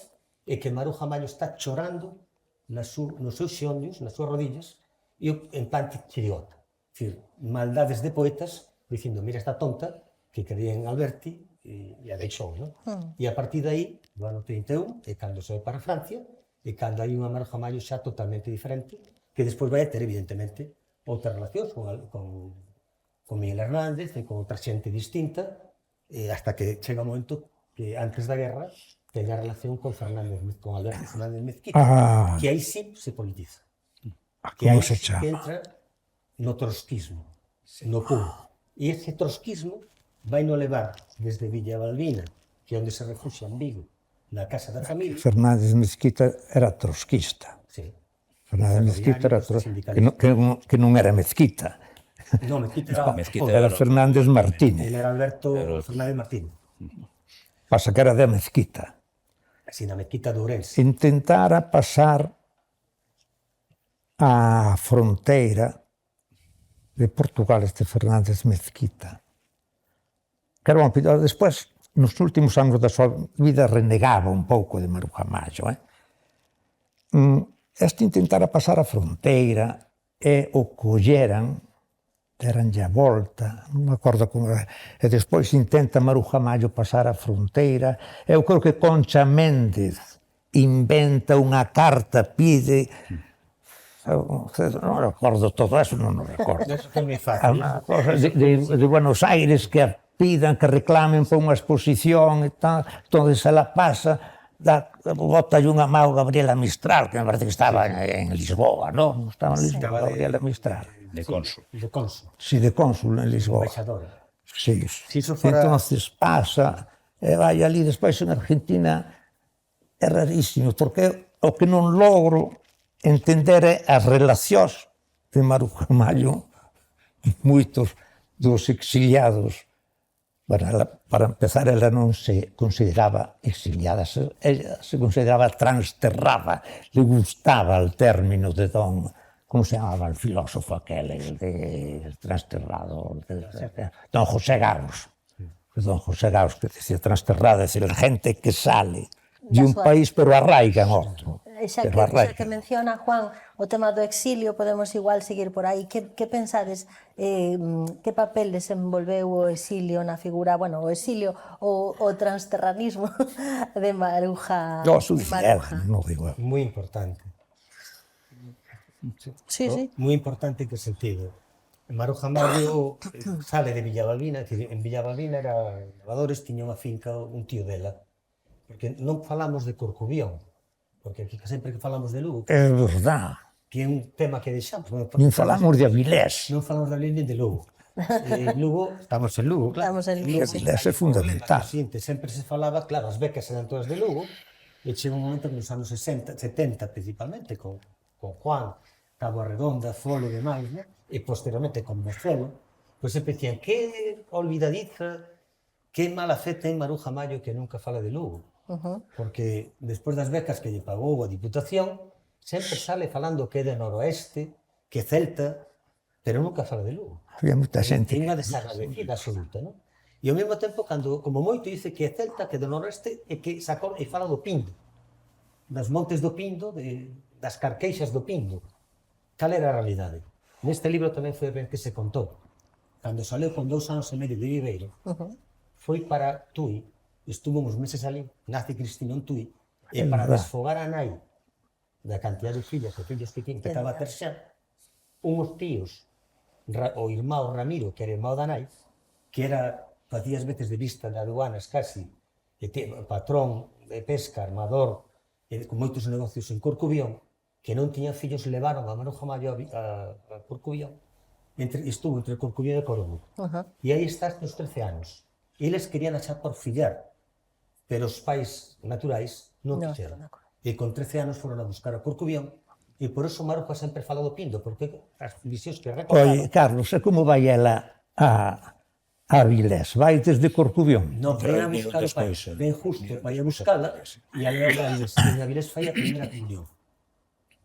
e que Maruja Mayo está chorando nos seus xeondios, nas súas rodillas, e en plan chiriota. Dicir, maldades de poetas, dicindo, mira esta tonta, que creía en Alberti, e a deixou, non? E a partir de aí, no ano 31, é cando se vai para Francia, e cando hai unha Maruja Mayo xa totalmente diferente, que despois vai a ter, evidentemente, outras relacións con Miguel Hernández e con outra xente distinta, hasta que chega un momento que antes da guerra teña relación con Alberto Fernández Mezquita, que aí sí se politiza. Que aí sí que entra no trotskismo, no puro. E ese trotskismo vai no levar desde Villa Balbina, que é onde se refuxia en Vigo, na casa da familia. Fernández Mezquita era trotskista. Sí. Fernández Mezquita era que non era Mezquita. Non, Mezquita era Fernández Martínez. Ele era Alberto Fernández Martínez. Pasa que era de Mezquita. Así, na Mezquita de Ourense. Intentara pasar a fronteira de Portugal, este Fernández Mezquita, que era un pintor. Despois, nos últimos anos da súa vida, renegaba un pouco de Maruja Mallo. Este intentara pasar a fronteira e o colleran, deranlle a volta, non me acordo como era, e despois intenta Maruja Mallo pasar a fronteira. Eu creo que Concha Méndez inventa unha carta, pide... Non recordo todo eso, non o recordo. Eso é moi fácil. Unha cosa de Buenos Aires que a pidan, que reclamen por unha exposición e tal, entón se la pasa, bota unha mao Gabriela Mistral, que me parece que estaba en Lisboa, non? Estaba en Lisboa, Gabriela Mistral. De cónsul. De cónsul, Sí, de cónsul en Lisboa. embaixadora. Sí. Si iso fora- Entonces pasa, e vai ali, despois en Argentina é rarísimo, porque o que non logro entender é as relacións de Maruja Mallo, moitos dos exiliados. Bueno, para empezar, ela non se consideraba exiliada, ella se consideraba transterrada, le gustaba el término de don, como se chamaba el filósofo aquel, el de transterrado, don José Gaos. Don José Gaos, que decía transterrada, é dicir, a gente que sale de un país pero arraiga en outro. Xa que menciona Juan o tema do exilio, podemos igual seguir por aí. Que pensades, que papel desenvolveu o exilio na figura, bueno, o exilio, o transterranismo de Maruja? No, eso dice ela, non digo eu. Moi importante. Sí, sí. Moi importante en que sentido. Maruja Mallo sale de Villabalbina, en Villabalbina era lavadores, tiña unha finca un tío dela, porque non falamos de Corcubión, porque aquí sempre que falamos de Lugo, É verdad. que é un tema que deixamos, Nin falamos de Avilés. non falamos de Avilés nin de Lugo. Lugo, estamos en Lugo, claro. Estamos en Lugo, sí. Avilés é fundamental. Sempre se falaba, claro, as becas eran todas de Lugo, e chega un momento que nos anos 60, 70 principalmente, con Juan, Táboa Redonda, Folo e demais, né? E posteriormente con Mocelo, pois sempre dicían, que olvidadiza, que mala fe ten Maruja Mallo que nunca fala de Lugo. Porque despois das becas que lle pagou a Diputación, sempre sale falando que é de Noroeste, que é Celta, pero nunca fala de Lugo. Había moita xente. É unha desagradecida absoluta, non? E ao mesmo tempo, cando, como moito, dice que é Celta, que é do Noroeste, e que sacou, e fala do Pindo, das montes do Pindo, das carqueixas do Pindo. Cal era a realidade? Neste libro tamén foi ben que se contou. Cando saleu con 2 anos e medio de Viveiro, foi para Tui, estuvo uns meses ali, nace Cristina en Tui, e para desfogar a nai da cantidad de fillas e fillas que tiña, que estaba a ter xa, unhos tíos, o irmão Ramiro, que era irmão da nai, que era, facía as veces de vista de aduanas casi, e patrón de pesca, armador, con moitos negocios en Corcubión, que non tiñan fillos, levaron a Maruja Mallo a Corcubión, estuvo entre Corcubión e Coruña. E aí está nos 13 anos. Eles querían achar por fillar, pero os pais naturais non quixeron. E con 13 anos foron a buscar a Corcubión, e por eso Maruja sempre fala do Pindo, porque as visións que recordaron... Oi, Carlos, e como vai ela a Avilés? Vai desde Corcubión? Non, ven a buscar o pai, ven justo para ir a buscala, e ali en Avilés fai a primeira comunión.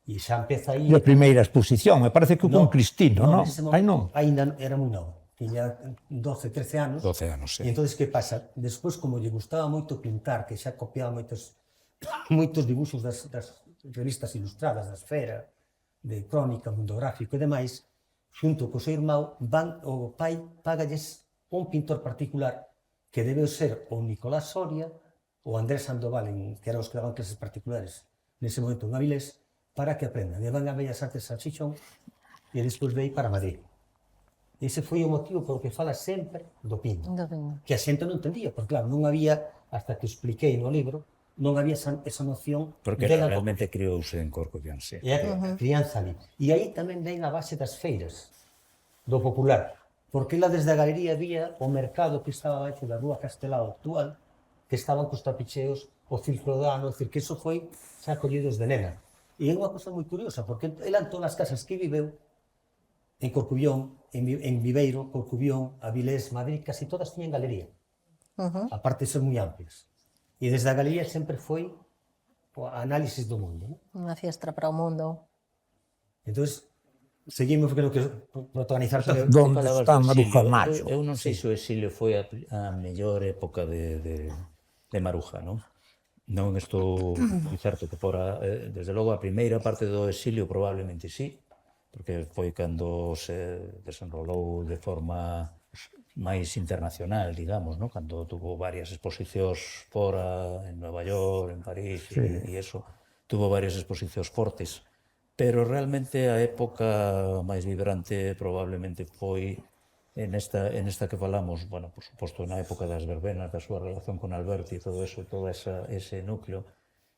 E xa empeza aí... E a primeira exposición, me parece que con Cristino, non? Ai, non? Ainda era moi novo. Tiña 12, 13 anos. 12 anos, sí. E entón, que pasa? Despois, como lle gustaba moito pintar, que xa copiaba moitos dibuxos das revistas ilustradas, da Esfera, de Crónica, Mundográfico e demais, xunto co seu irmão, o pai pagalles un pintor particular que debeu ser o Nicolás Soria ou Andrés Sandoval, que eran os que daban clases particulares nese momento en Avilés, para que aprendan. E van a Bellas Artes a Xixón e despois veio para Madrid. Ese foi o motivo polo que fala sempre do Pindo, que a xente non entendía, porque claro, non había, hasta que expliquei no libro, non había esa noción... Porque realmente criouse en Corcubión, sí. E a crianza ali. E aí tamén ven a base das feiras, do popular, porque lá desde a galería había o mercado que estaba baixo da Rúa Castelao actual, que estaban cos tapicheos, o Círculo do Ano, que eso foi xa collidos de nena. E é unha cosa moi curiosa, porque eran todas as casas que viveu en Corcubión, en Viveiro, Corcubión, Avilés, Madrid, casi todas tiñan galería, aparte de ser moi amplias. E desde a galería sempre foi o análisis do mundo. Unha fiestra para o mundo. Entón, seguimos porque non quero protagonizar todo. Donde Falabas está do Maruja exilio. Mayo? Eu non sei se o exilio foi a mellor época de Maruja, non? Non estou moi certo que fora, desde logo, a primeira parte do exilio probablemente sí, porque foi cando se desenrolou de forma máis internacional, digamos, ¿no? Cando tuvo varias exposicións fora, en Nova York, en París, e eso, tuvo varias exposicións fortes. Pero realmente a época máis vibrante probablemente foi en esta que falamos, bueno, por suposto, na época das verbenas, da súa relación con Alberti e todo eso, todo ese núcleo.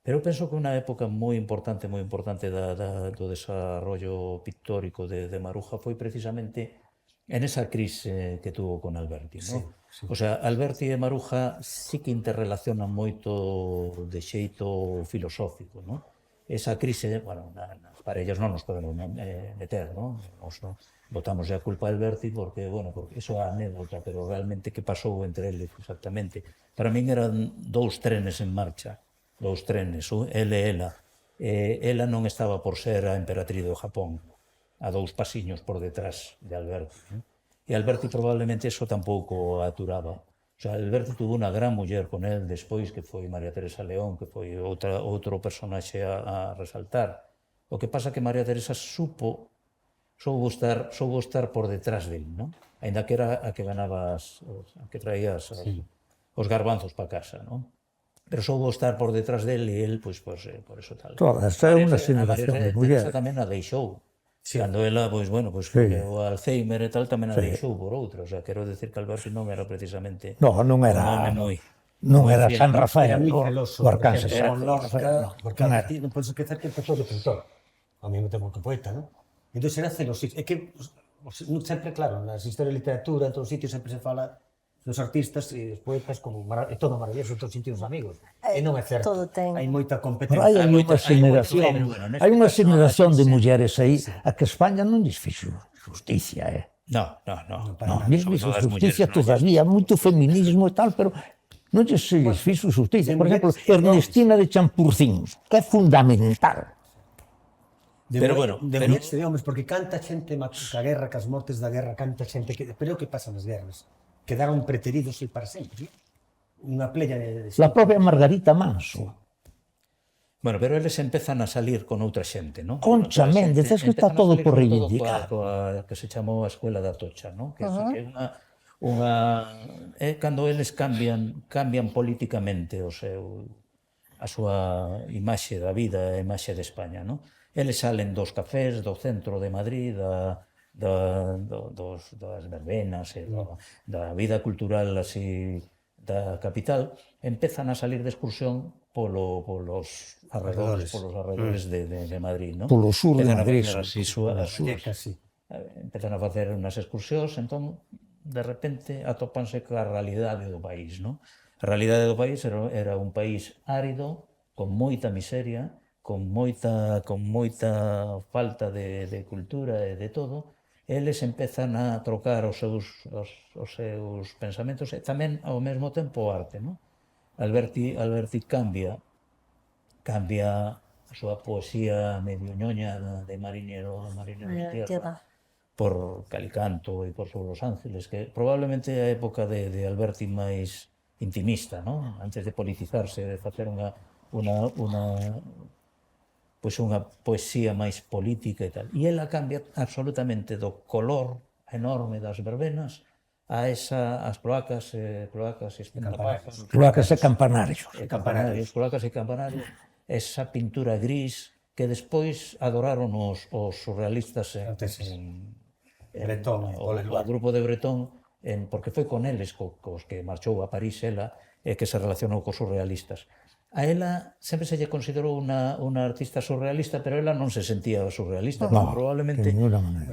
Pero eu penso que unha época moi importante do desarrollo pictórico de Maruja foi precisamente en esa crise que tuvo con Alberti, ¿no? O sea, Alberti e Maruja sí que interrelacionan moito de xeito filosófico, ¿no? Esa crise, bueno, nas parellas non nos podemos meter, ¿no? Nos botamos a culpa a Alberti porque, bueno, porque iso é a anécdota, pero realmente que pasou entre eles exactamente. Para min eran dous trenes en marcha, dous trenes, ele e ela. Ela non estaba por ser a emperatriz do Japón, a dous pasiños por detrás de Alberti, ¿no? E Alberti probablemente eso tampouco aturaba. O sea, Alberti tuvo unha gran muller con él despois, que foi María Teresa León, que foi outro personaxe a resaltar. O que pasa que María Teresa soubo estar por detrás del, ¿no? Ainda que era a que ganaba a que traía os garbanzos para casa, ¿no? Pero soubo estar por detrás del e él, pues por eso tal. Toda esa é unha xeneración de mulleres. Teresa tamén a deixou. Cando ela, pois, bueno, pois, o Alzheimer e tal, tamén a deixou por outra. O sea, quero decir que Alberti non era precisamente Non era San Rafael, Era moi celoso, o Arcángel. con Lorca, porque Alberti non podes esquecer que empezou de pintor, ao mesmo tempo que poeta, non? Entón era celosísimo. É que sempre, claro, nas historias de literatura, en todos os sitios sempre se fala dos artistas e dos poetas como todo maravilloso, en todos os sitios amigos. E non é certo. Hai moita competencia. Hai unha xeneración de mulleres aí a que España non lles fixo justicia, No. Non lles fixo justicia todavía, moito feminismo e tal, pero non lles fixo justicia. Por exemplo, Ernestina de Champurcín, que é fundamental. Pero bueno, de homes, porque canta xente ca guerra, cas mortes da guerra, canta xente que... Pero o que pasa nas guerras? Quedaron preteridos e para sempre, unha playa de... La propia Margarita Manso. Bueno, pero eles empezan a salir con outra xente, ¿no? Concha Méndez, es que está todo por reivindicar. Que se chamou a Escuela da Atocha, ¿no? Que é cando eles cambian políticamente a súa imaxe da vida, a imaxe de España, ¿no? Eles salen dos cafés do centro de Madrid, das verbenas e da vida cultural así da capital, empezan a salir de excursión polos arredores de Madrid, ¿no? Polo sur de Madrid. Empezan a facer unhas excursións, entón, de repente, atópanse ca realidade do país, ¿no? A realidade do país era un país árido, con moita miseria, con moita falta de cultura e de todo. Eles empezan a trocar os seus pensamentos e tamén ao mesmo tempo o arte, ¿no? Alberti cambia a súa poesía medio ñoña de marinero de tierra por Calicanto e por Sobre os Ángeles, que probablemente é a época de Alberti máis intimista, ¿no? Antes de politizarse, de facer unha poesía máis política e tal. E ela cambia absolutamente do color enorme das verbenas a as cloacas e espantapájaros. Cloacas e campanarios. Cloacas e campanarios. Esa pintura gris que despois adoraron os surrealistas en Bretón, o grupo de Bretón, porque foi con eles cos que marchou a París ela e que se relacionou cos surrealistas. A ela sempre se lle considerou unha artista surrealista, pero ela non se sentía surrealista. Probablemente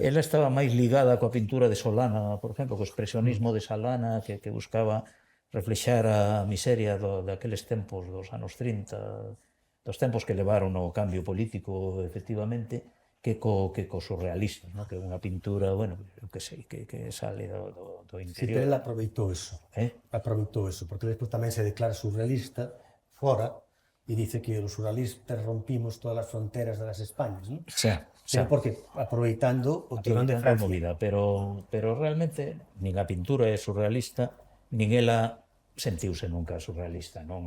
ela estaba máis ligada coa pintura de Solana, por exemplo, co expresionismo de Solana, que buscaba reflexar a miseria daqueles tempos dos anos 30, dos tempos que levaron ao cambio político, efectivamente, que co surrealista, ¿no? Que é unha pintura, bueno, eu que sei, que sale do interior. Sí, pero ela aproveitou eso. Aproveitou eso, porque despois tamén se declara surrealista fora, y dice que los surrealistas rompimos todas las fronteras de las Españas, ¿no? Xa. Pero porque aproveitando o tirón de Aproveitando a Francia. movida, pero realmente nin a pintura é surrealista, nin ela sentiuse nunca surrealista, non?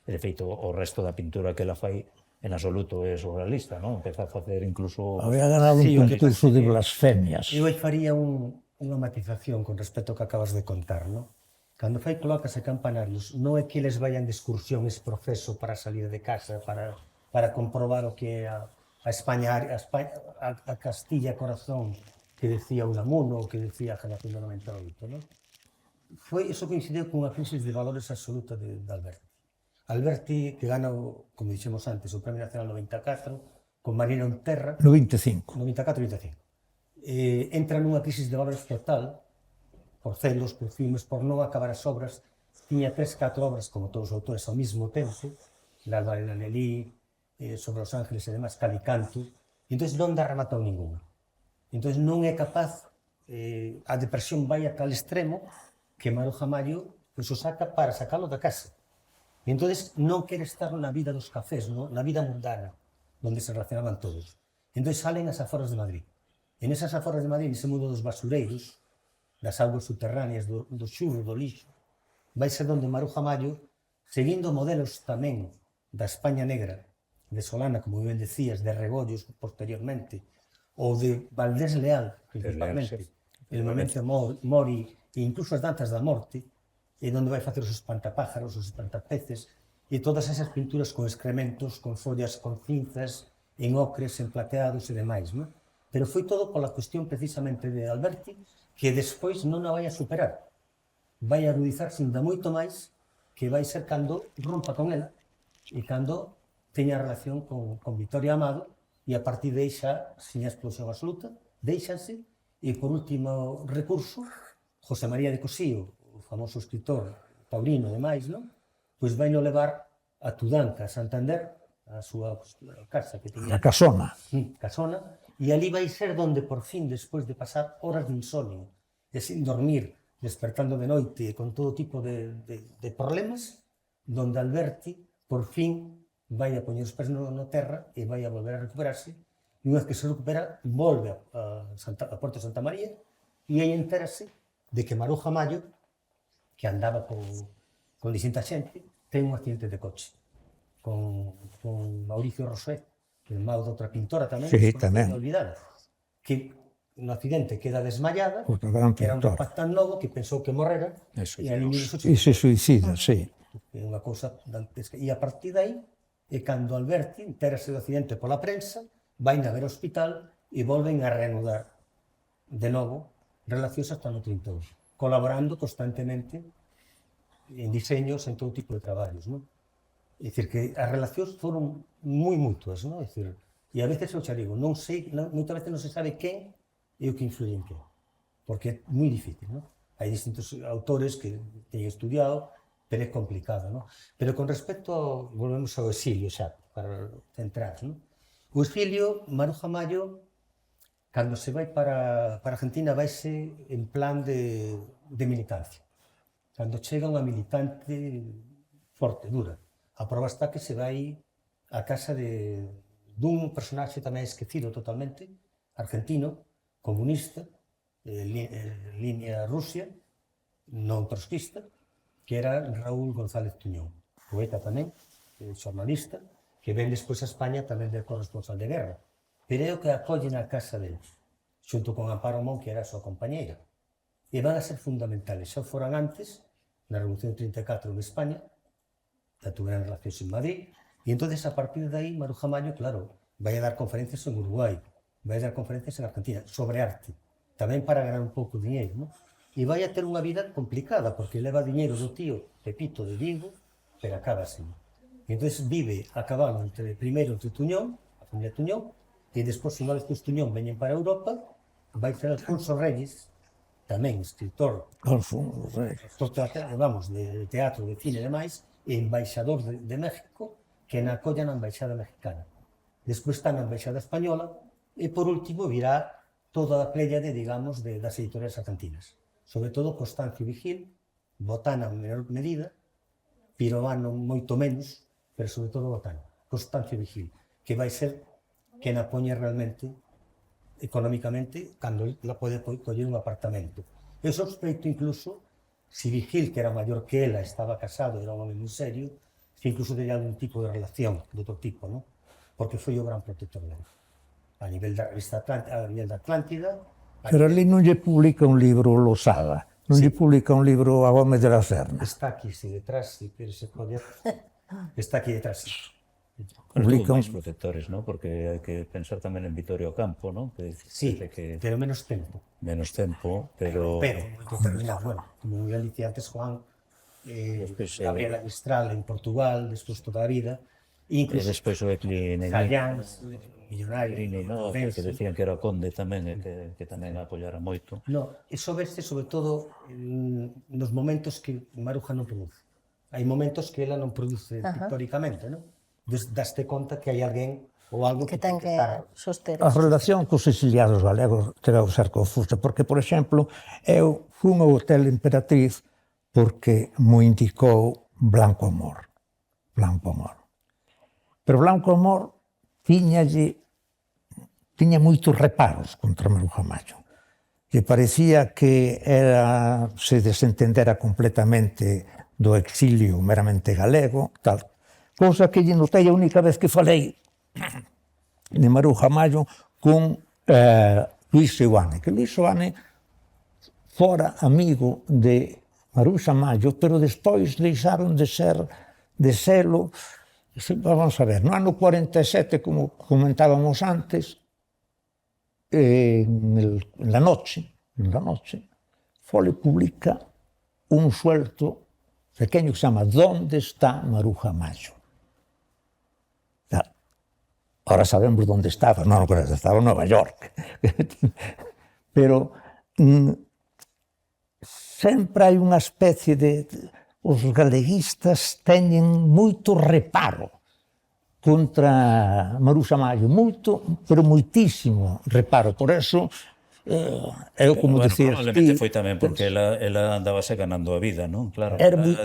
De feito, o resto da pintura que ela fai en absoluto é surrealista, non? Empeza a facer incluso... Había ganado un Sí, o que concurso pasa de que blasfemias. Eu aí faría unha matización con respecto ao que acabas de contar, ¿no? Cando fai colocas e campanarios, non é que eles vayan de excursión ese proceso para salir de casa, para comprobar o que é a España, a Castilla corazón que decía Unamuno, que decía a generación do 98, ¿no? Eso coincidiu cunha crisis de valores absoluta de Alberti. Alberti, que gana, como dixemos antes, o Premio Nacional 94, con Marina en Terra, 95. 94-95. Entra nunha crisis de valores total, por celos, por filmes, por non acabar as obras. Tiña 3-4 obras, como todos os autores, ao mesmo tempo, La Alba de la Nelí, Sobre os Ángeles e demás, Calicanto, e entón non dá rematou ninguna. Entón non é capaz, a depresión vai a tal extremo que Maruja Mayo pues, o saca para sacalo da casa. E entón non quere estar na vida dos cafés, ¿no? Na vida mundana, onde se relacionaban todos. Entón salen as aforas de Madrid. En esas aforas de Madrid, nese mundo dos basureiros, das augas subterráneas, do xurro, do lixo, vai ser onde Maruja Mayo, seguindo modelos tamén da España negra, de Solana, como ben decías, de Rebollos posteriormente, ou de Valdés Leal, principalmente, el Memento Mori, e incluso as danzas da morte, e onde vai facer os espantapájaros, os espantapeces, e todas esas pinturas con excrementos, con follas, con cinzas, en ocres, en plateados e demais, non? Pero foi todo pola cuestión precisamente de Alberti, que despois non a vai a superar. Vai a agudizarse ainda moito máis, que vai ser cando rompa con ela, e cando teña relación con Victoria Amado, e a partir de aí xa, sin explosión absoluta, deixanse, e por último recurso, José María de Cosío, o famoso escritor taurino e demais, non? Pois vai no levar a Tudanca, a Santander, a súa casa que tiña... A Casona. Casona, e ali vai ser donde por fin, despois de pasar horas de insomnio, e sin dormir, despertando de noite, con todo tipo de problemas, donde Alberti, por fin, vai a poñer os pés na terra e vai a volver a recuperarse, e unha vez que se recupera, volve a Porto de Santa María, e aí entérase de que Maruja Mayo, que andaba con distinta xente, ten un accidente de coche, con Mauricio Rosé, que é irmão de outra pintora tamén, Sí, tamén. olvidada, que no accidente queda desmayada, Outra gran era un pintora. rapaz tan novo que pensou que morrera, Eso, e ali mismo E se suicida, sí. é unha cousa dantesca. E a partir de aí, é cando Alberti entérase do accidente pola prensa, vai a ver ao hospital e volven a reanudar de novo relacións hasta no 32, colaborando constantemente en diseños, en todo tipo de traballos, non? É dicir, que as relacións foron moi mutuas, non? É dicir, e a veces eu xa digo, non sei, moitas veces non se sabe quen é o que influye en quen, porque é moi difícil, non? Hai distintos autores que teñen estudiado, pero é complicado, non? Pero con respecto ao, volvemos ao exilio xa, para centrar, non? O exilio, Maruja Mayo, cando se vai para Argentina, vaise en plan de militancia. Cando chega unha militante forte, dura. A prova está que se vai a casa dun personaxe tamén esquecido totalmente, argentino, comunista, línea Rusia, non trotskista, que era Raúl González Tuñón, poeta tamén, xornalista, que ven despois a España tamén de corresponsal de guerra. Pero é o que acollen a casa deles, xunto con Amparo Mon, que era a súa compañeira. E van a ser fundamentales. Xa foran antes, na Revolución 34 de España, xa tuveran relacións en Madrid, e entonces a partir de aí Maruja Mayo, claro, vai a dar conferencias en Uruguai, vai a dar conferencias en Argentina, sobre arte, tamén para ganar un pouco de dinheiro, non? E vai a ter unha vida complicada, porque leva dinheiro do tío Pepito de Vigo, pero acaba así. E entón vive a cabalo primeiro entre Tuñón, a familia Tuñón, e despois, unha vez que os Tuñón veñen para Europa, vai ser Alfonso Reyes, tamén escritor, vamos, de teatro, de cine e demais, e embaixador de México, que na acolla na embaixada mexicana. Despois está na embaixada española, e por último virá toda a pléyade, digamos, das editoriais argentinas. Sobre todo Constancio Vigil, Botana en menor medida, Pirovano moito menos, pero sobre todo botano, Constancio Vigil, que vai ser quen a poñe realmente económicamente cando la pode coller un apartamento. Eu sospeito incluso si Vigil, que era maior que ela, estaba casado, era un home moi serio, que incluso teña algún tipo de relación de outro tipo, ¿no? Porque foi o gran protector dela. A nivel da revista Atlántida, a nivel da Atlántida. Pero ali non lle publica un libro Losada, non lle publica un libro a Gómez de la Serna. Está aquí, si detrás, si queres poder. Está aquí detrás. Bueno, Publica tuvo máis un- protectores, ¿no? Porque hai que pensar tamén en Vitorio Campo, ¿no? Que Sí, dice que pero menos tempo. menos tempo, pero Pero determinado, bueno, como ben dicía antes Juan, Despois, Gabriela Mistral en Portugal, despois toda a vida, e incluso despois o Ecli Sallán, millonario, no, que decían que era conde tamén, e que tamén a apoyara moito. No, eso veste sobre todo nos momentos que Maruja non produce. Hai momentos que ela non produce pictóricamente, non? Daste conta que hai alguén ou algo Que ten que estar. soster. A relación cos exiliados galegos terá que ser confusa, porque, por exemplo, eu fun ao Hotel Emperatriz porque mo indicou Blanco Amor. Blanco Amor. Pero Blanco Amor tiña moitos reparos contra Maruja Mallo. Que parecía que se desentendera completamente do exilio meramente galego, tal. Cousa que lle notei a única vez que falei de Maruja Mallo con Luis Seoane, que Luis Seoane fora amigo de Maruxa Mallo, pero despois deixaron de selo. Vamos a ver, no ano 47, como comentábamos antes, en la noche, Fole publica un suelto pequeño que se llama ¿Dónde está Maruja Mallo? Ahora sabemos dónde estaba, non, estaba en Nueva York. Pero sempre hai unha especie de... Os galeguistas teñen moito reparo contra Maruxa Mallo, moito, pero moitísimo reparo. Por eso, eu, como decías probablemente ti, foi tamén porque ela andábase ganando a vida, non? Claro,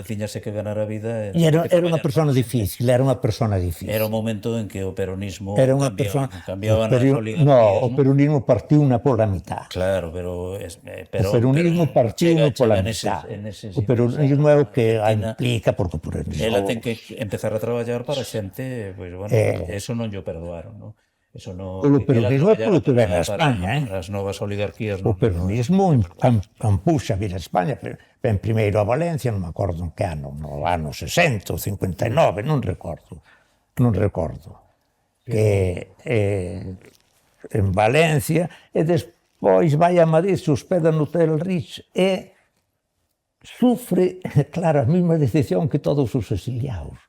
tiñase que ganar a vida. e era unha persona difícil, era unha persona difícil. Era o momento en que o peronismo Era unha persona... cambiaban as oligarquías. No, o peronismo partiu unha pola mitad. Claro, pero O peronismo partiu unha pola mitad. O peronismo é o que a implica, porque o peronismo... Ela ten que empezar a traballar para a xente, pois, bueno, eso non lle perdoaron, non? Eso non... O peronismo é polo que ven a España, As novas oligarquías O peronismo empuxa a vir a España, ven primeiro a Valencia, non me acordo en que ano, no ano 60 ou 59, non recordo. Que en Valencia, e despois vai a Madrid, se hospeda no Hotel Rich, e sufre, claro, a mesma decepción que todos os exiliados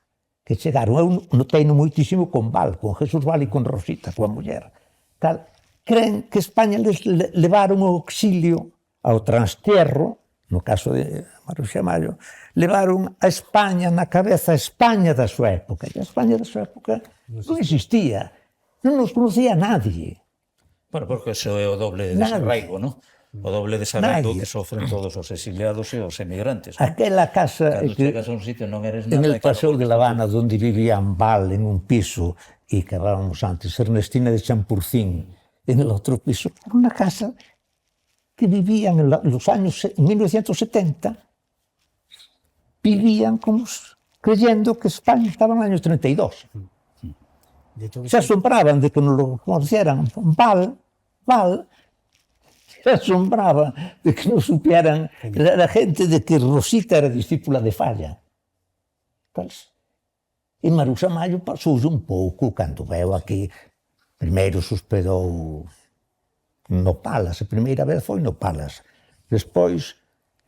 que chegaron. Eu notei moitísimo con Val, con Jesús Val e con Rosita, súa muller. Tal, creen que España les levaron o exilio ao transtierro, no caso de Maruxa Mallo, levaron a España na cabeza, a España da súa época. E a España da súa época non existía, non nos conocía nadie. Bueno, porque eso é o doble desarraigo, non? O doble desarraigo que sofren todos os exiliados e os emigrantes. Aquela casa Cando chegas a un sitio non eres nada. en el Paseo de La Habana, donde vivían Val en un piso, y que hablábamos antes, Ernestina de Champurcín en el otro piso, era una casa que vivían en los años 1970, vivían como creyendo que España estaba en el año 32. Se asombraban de que no lo conocieran. Val, se asombraba de que no supieran la gente de que Rosita era discípula de Falla. E Maruxa Mallo pasouse un pouco cando veu aquí. Primeiro se hospedou no Palas, a primeira vez foi no Palas. Despois,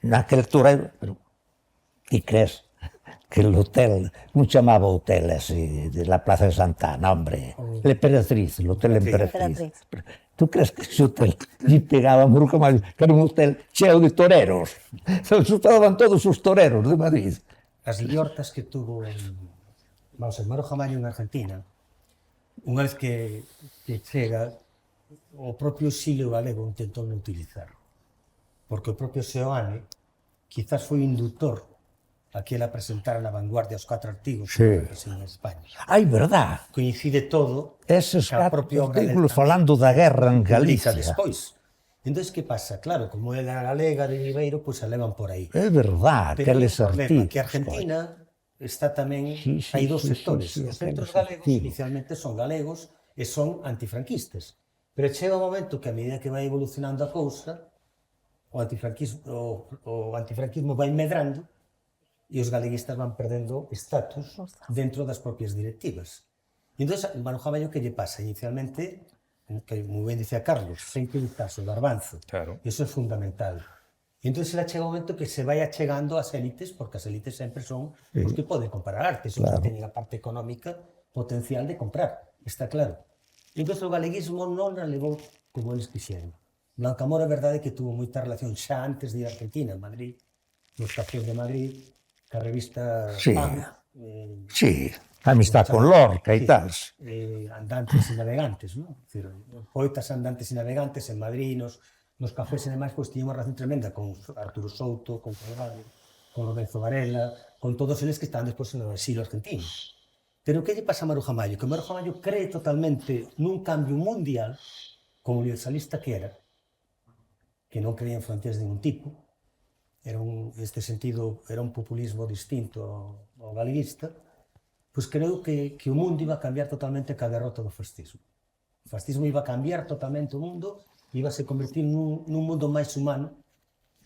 naquele torreiro, pero ti crees que el hotel, non chamaba hotel así, de la Plaza de Santana, hombre, l'Emperatriz, l'Hotel Emperatriz. ¿Tú crees que ese hotel lle pegaba a Maruxa Mallo, que era un hotel cheo de toreros? Se asustaban todos os toreros de Madrid. As liortas que tuvo Maruxa Mallo en Argentina, unha vez que chega, o propio exilio galego intentou non utilizar, porque o propio Seoane quizás foi indutor aquela presentar na vanguardia os 4 artigos Sí. en España. Ai, verdad, Coincide todo eses ca 4 propia obra del artículos tamén. falando da guerra en Publica Galicia. despois. Entón, que pasa? Claro, como é a galega de Viveiro, pois a levan por aí. É verdad, Pero hai un aqueles problema, artigos. que Argentina está tamén, Sí, sí, hai dos sí, sectores. sí, sí, Os centros aqueles galegos artigos. inicialmente son galegos e son antifranquistas. Pero chega un momento que a medida que vai evolucionando a cousa, o antifranquismo vai medrando e os galeguistas van perdendo estatus dentro das propias directivas. E entón, Manuja Mayo, que lle pasa? Inicialmente, que moi ben dicía Carlos, sen que dictarse o garbanzo. Claro. Iso é fundamental. E entón, será chega un momento que se vai achegando ás élites, porque as élites sempre son os que poden comprar arte, os que teñen a parte económica potencial de comprar, está claro. E entón, o galeguismo non a levou como eles quixeron. Blancamor, a verdade é que tuvo moita relación xa antes de ir a Argentina, en Madrid, nos cafés de Madrid, ca revista Sí. PAN, Sí, amistad con Lorca e tal. andantes e navegantes, ¿no? Es decir, poetas andantes e navegantes en Madrid, nos cafés e demais, pois tiña unha relación tremenda con Arturo Souto, con Colgado, con Lorenzo Varela, con todos eles que estaban despois no exilio argentino. Pero que lle pasa a Maruja Mayo? Que Maruja Mayo cree totalmente nun cambio mundial, como universalista que era, que non creía en fronteiras de ningún tipo, neste sentido, era un populismo distinto ao galeguista, pois creo que o mundo iba a cambiar totalmente ca derrota do fascismo. O fascismo iba a cambiar totalmente o mundo, iba a se convertir nun mundo máis humano,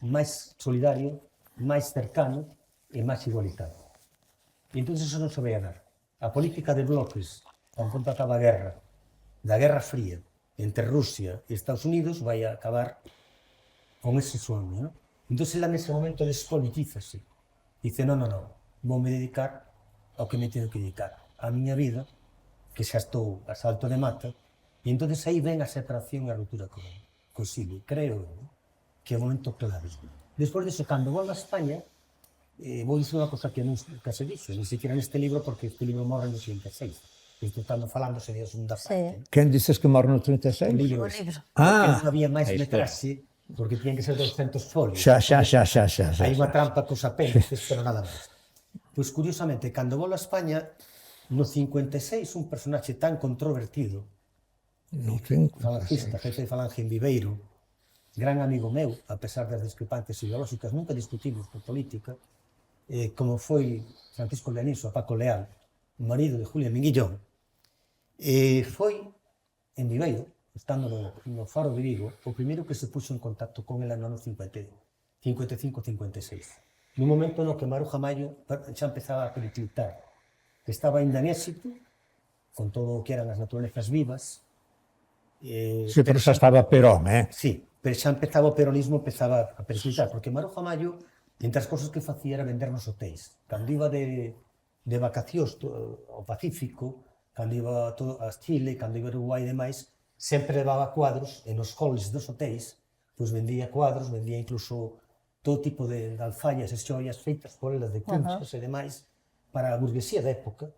máis solidario, máis cercano e máis igualitario. E entón eso non se vai a dar. A política de bloques, ao punto acaba a guerra, da Guerra Fría, entre Rusia e Estados Unidos, vai a acabar con ese sueño, ¿no? Entón, ela nese momento despolitízase. Dice, non, voume dedicar ao que me teño que dedicar, a miña vida, que xa estou a salto de mata, e entón aí ven a separación e a ruptura co exilio. Creo que é o momento clave. Despois disso, cando volvo a España, vou dicir unha cosa que non se dixo, ni siquiera neste libro, porque este libro morre no 86. Estou estando falando sería a segunda parte. Quen dices que morre no 36? O libro. Ah. Non había máis metraxe, porque tiñen que ser 200 folios. Xa. Hai unha trampa cos apéndices, pero nada máis. Pois, curiosamente, cando volvo a España, no 56, un personaxe tan controvertido, falangista, jefe de falange en Viveiro, gran amigo meu, a pesar das discrepancias ideolóxicas, nunca discutimos por política, como foi Francisco Leaniso, a Paco Leal, o marido de Julia Minguillón, foi en Viveiro, estando no Faro de Vigo, o primeiro que se puxo en contacto con ela no ano 55-56. Nun momento no que Maruja Mayo xa empezaba a periclitar, que estaba ainda en éxito, con todo o que eran as naturalezas vivas. Sí, pero xa estaba Perón, Sí, pero xa empezaba o peronismo, empezaba a periclitar, porque Maruja Mayo, entre as cosas que facía era vendernos hotéis. Cando iba de vacacións ao Pacífico, cando iba a Chile, cando iba a Uruguai e demais, sempre levaba cuadros e nos halls dos hotéis, pois vendía cuadros, vendía incluso todo tipo de alfallas e xoias feitas por elas de cunchas e demais para a burguesía da época,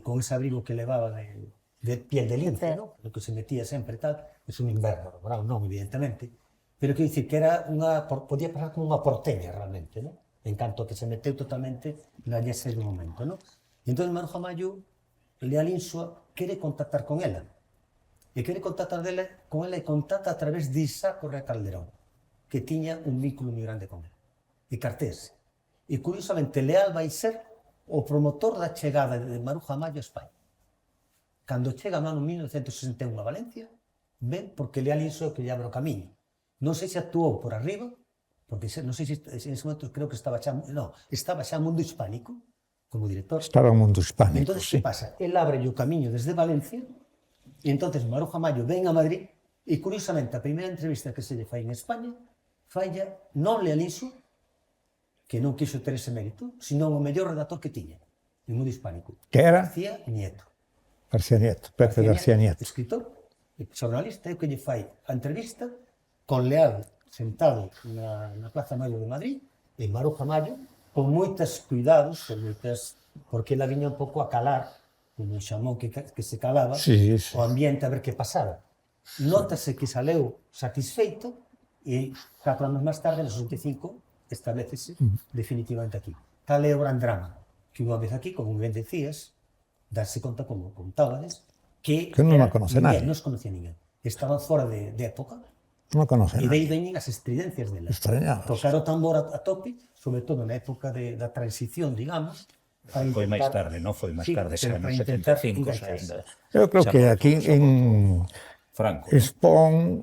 con ese abrigo que levaba de piel de lince, ¿no? No que se metía sempre tal, é un inverno, non, evidentemente, pero quero dicir que era podía pasar como unha porteña realmente, ¿no? En canto que se meteu totalmente na llese do momento, ¿no? E entón Maruja Mayo, Leal Insua, quere contactar con ela. E quere contactar con ela e contacta a través de Isaac Correa Calderón, que tiña un vínculo moi grande con ela. E Cartés. E curiosamente, Leal vai ser o promotor da chegada de Maruja Mayo a España. Cando chega no ano 1961 a Valencia, ven porque Leal Insua que lle abre o camiño. Non sei se actuou por arriba, porque non sei se en ese momento creo que estaba xa Mundo Hispánico, como director. Estaba en Mundo Hispánico, entón, sí. Que pasa? El abre o camiño desde Valencia, e entonces Maruja Mayo ven a Madrid, e curiosamente a primeira entrevista que se lle fai en España, falla non Leal Insua, que non quixo ter ese mérito, sino o mellor redactor que tiña, en Mundo Hispánico. Que era? García Nieto. García Nieto, Pepe García Nieto. Escritor, xornalista, e que lle fai a entrevista con Leal sentado na Plaza Mayo de Madrid, en Maruja Mayo, con moitos cuidados, porque ela viña un pouco a calar, como un xamón que se calaba, sí. O ambiente a ver que pasaba. Nótase que saleu satisfeito e 4 anos máis tarde, no 65, establecese definitivamente aquí. cal é o gran drama? Que unha vez aquí, como ben decías, darse conta, como contábades, que non a conoce nadie. Non os conocía ninguén. Estaban fora de época, Non conoce e nada. dei veñen as estridencias delas. Extrañadas. Tocar o tambor a tope, sobre todo na época da transición, digamos, para Foi máis intentar- tarde, non? Foi máis Sí, tarde, pero xa para nos intentar 75, xa engancharse. ainda. Eu creo que aquí en Franco. expón,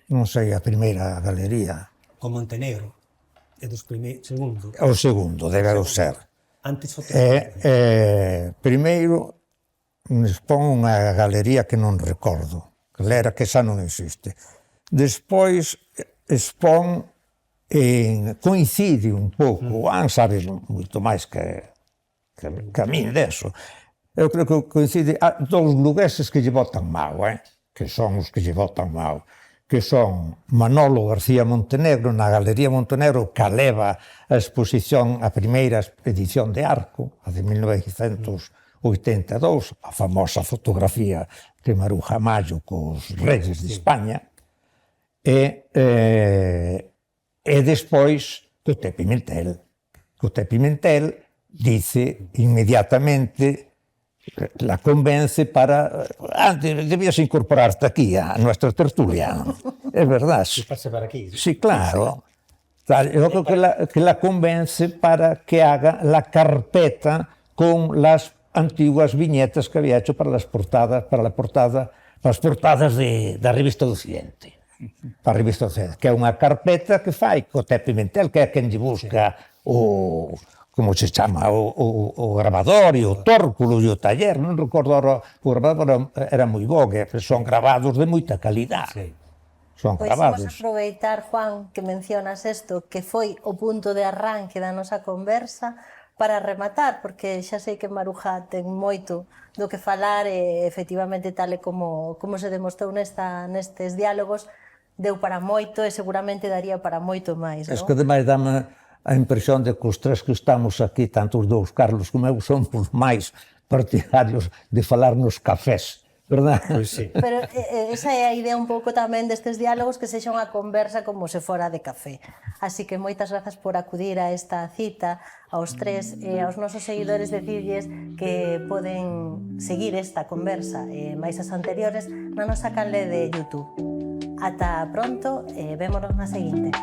non sei, a primeira galería, con Montenegro, e dos segundo. o segundo, debe ser. Antes fotografía. Primeiro, expón unha galería que non recordo, que era que xa non existe. Despois, expón coincide un pouco, sabe moito máis que a min deso. Eu creo que coincide dos lugueses que lle botan mau, que son os que lle botan mau, que son Manolo García Montenegro na Galería Montenegro, que leva a exposición, a primeira edición de Arco, a de 1982, a famosa fotografía de Maruja Mallo cos Reyes de España, e despois Coté Pimentel. Coté Pimentel dice inmediatamente, la convence para... debías incorporarte aquí a nuestra tertulia. Es verdad. Pase para aquí. Sí, claro. Yo creo que la convence para que haga la carpeta con las antiguas viñetas que había hecho para las portadas de la revista do Occidente. Para a revista do Occidente, que é unha carpeta que fai Coté Pimentel, que é quen lle busca o como se chama, o grabador e o tórculo e o taller, non recordo ahora, o grabador era moi bo, que son grabados de moita calidade. Son Pois grabados. imos aproveitar, Juan, que mencionas isto, que foi o punto de arranque da nosa conversa, para rematar, porque xa sei que Maruja ten moito do que falar e, efectivamente, tal e como se demostrou nestes diálogos, deu para moito e seguramente daría para moito máis, non? Es que ademais dame a impresión de que os tres que estamos aquí, tanto os dous Carlos como eu, somos máis partidarios de falar nos cafés, verdad? Pois sí. Pero esa é a idea un pouco tamén destes diálogos, que sexa unha conversa como se fora de café. Así que moitas grazas por acudir a esta cita, aos tres e aos nosos seguidores, decirlles que poden seguir esta conversa e máis as anteriores na nosa canle de YouTube. Ata pronto e vémonos na seguinte.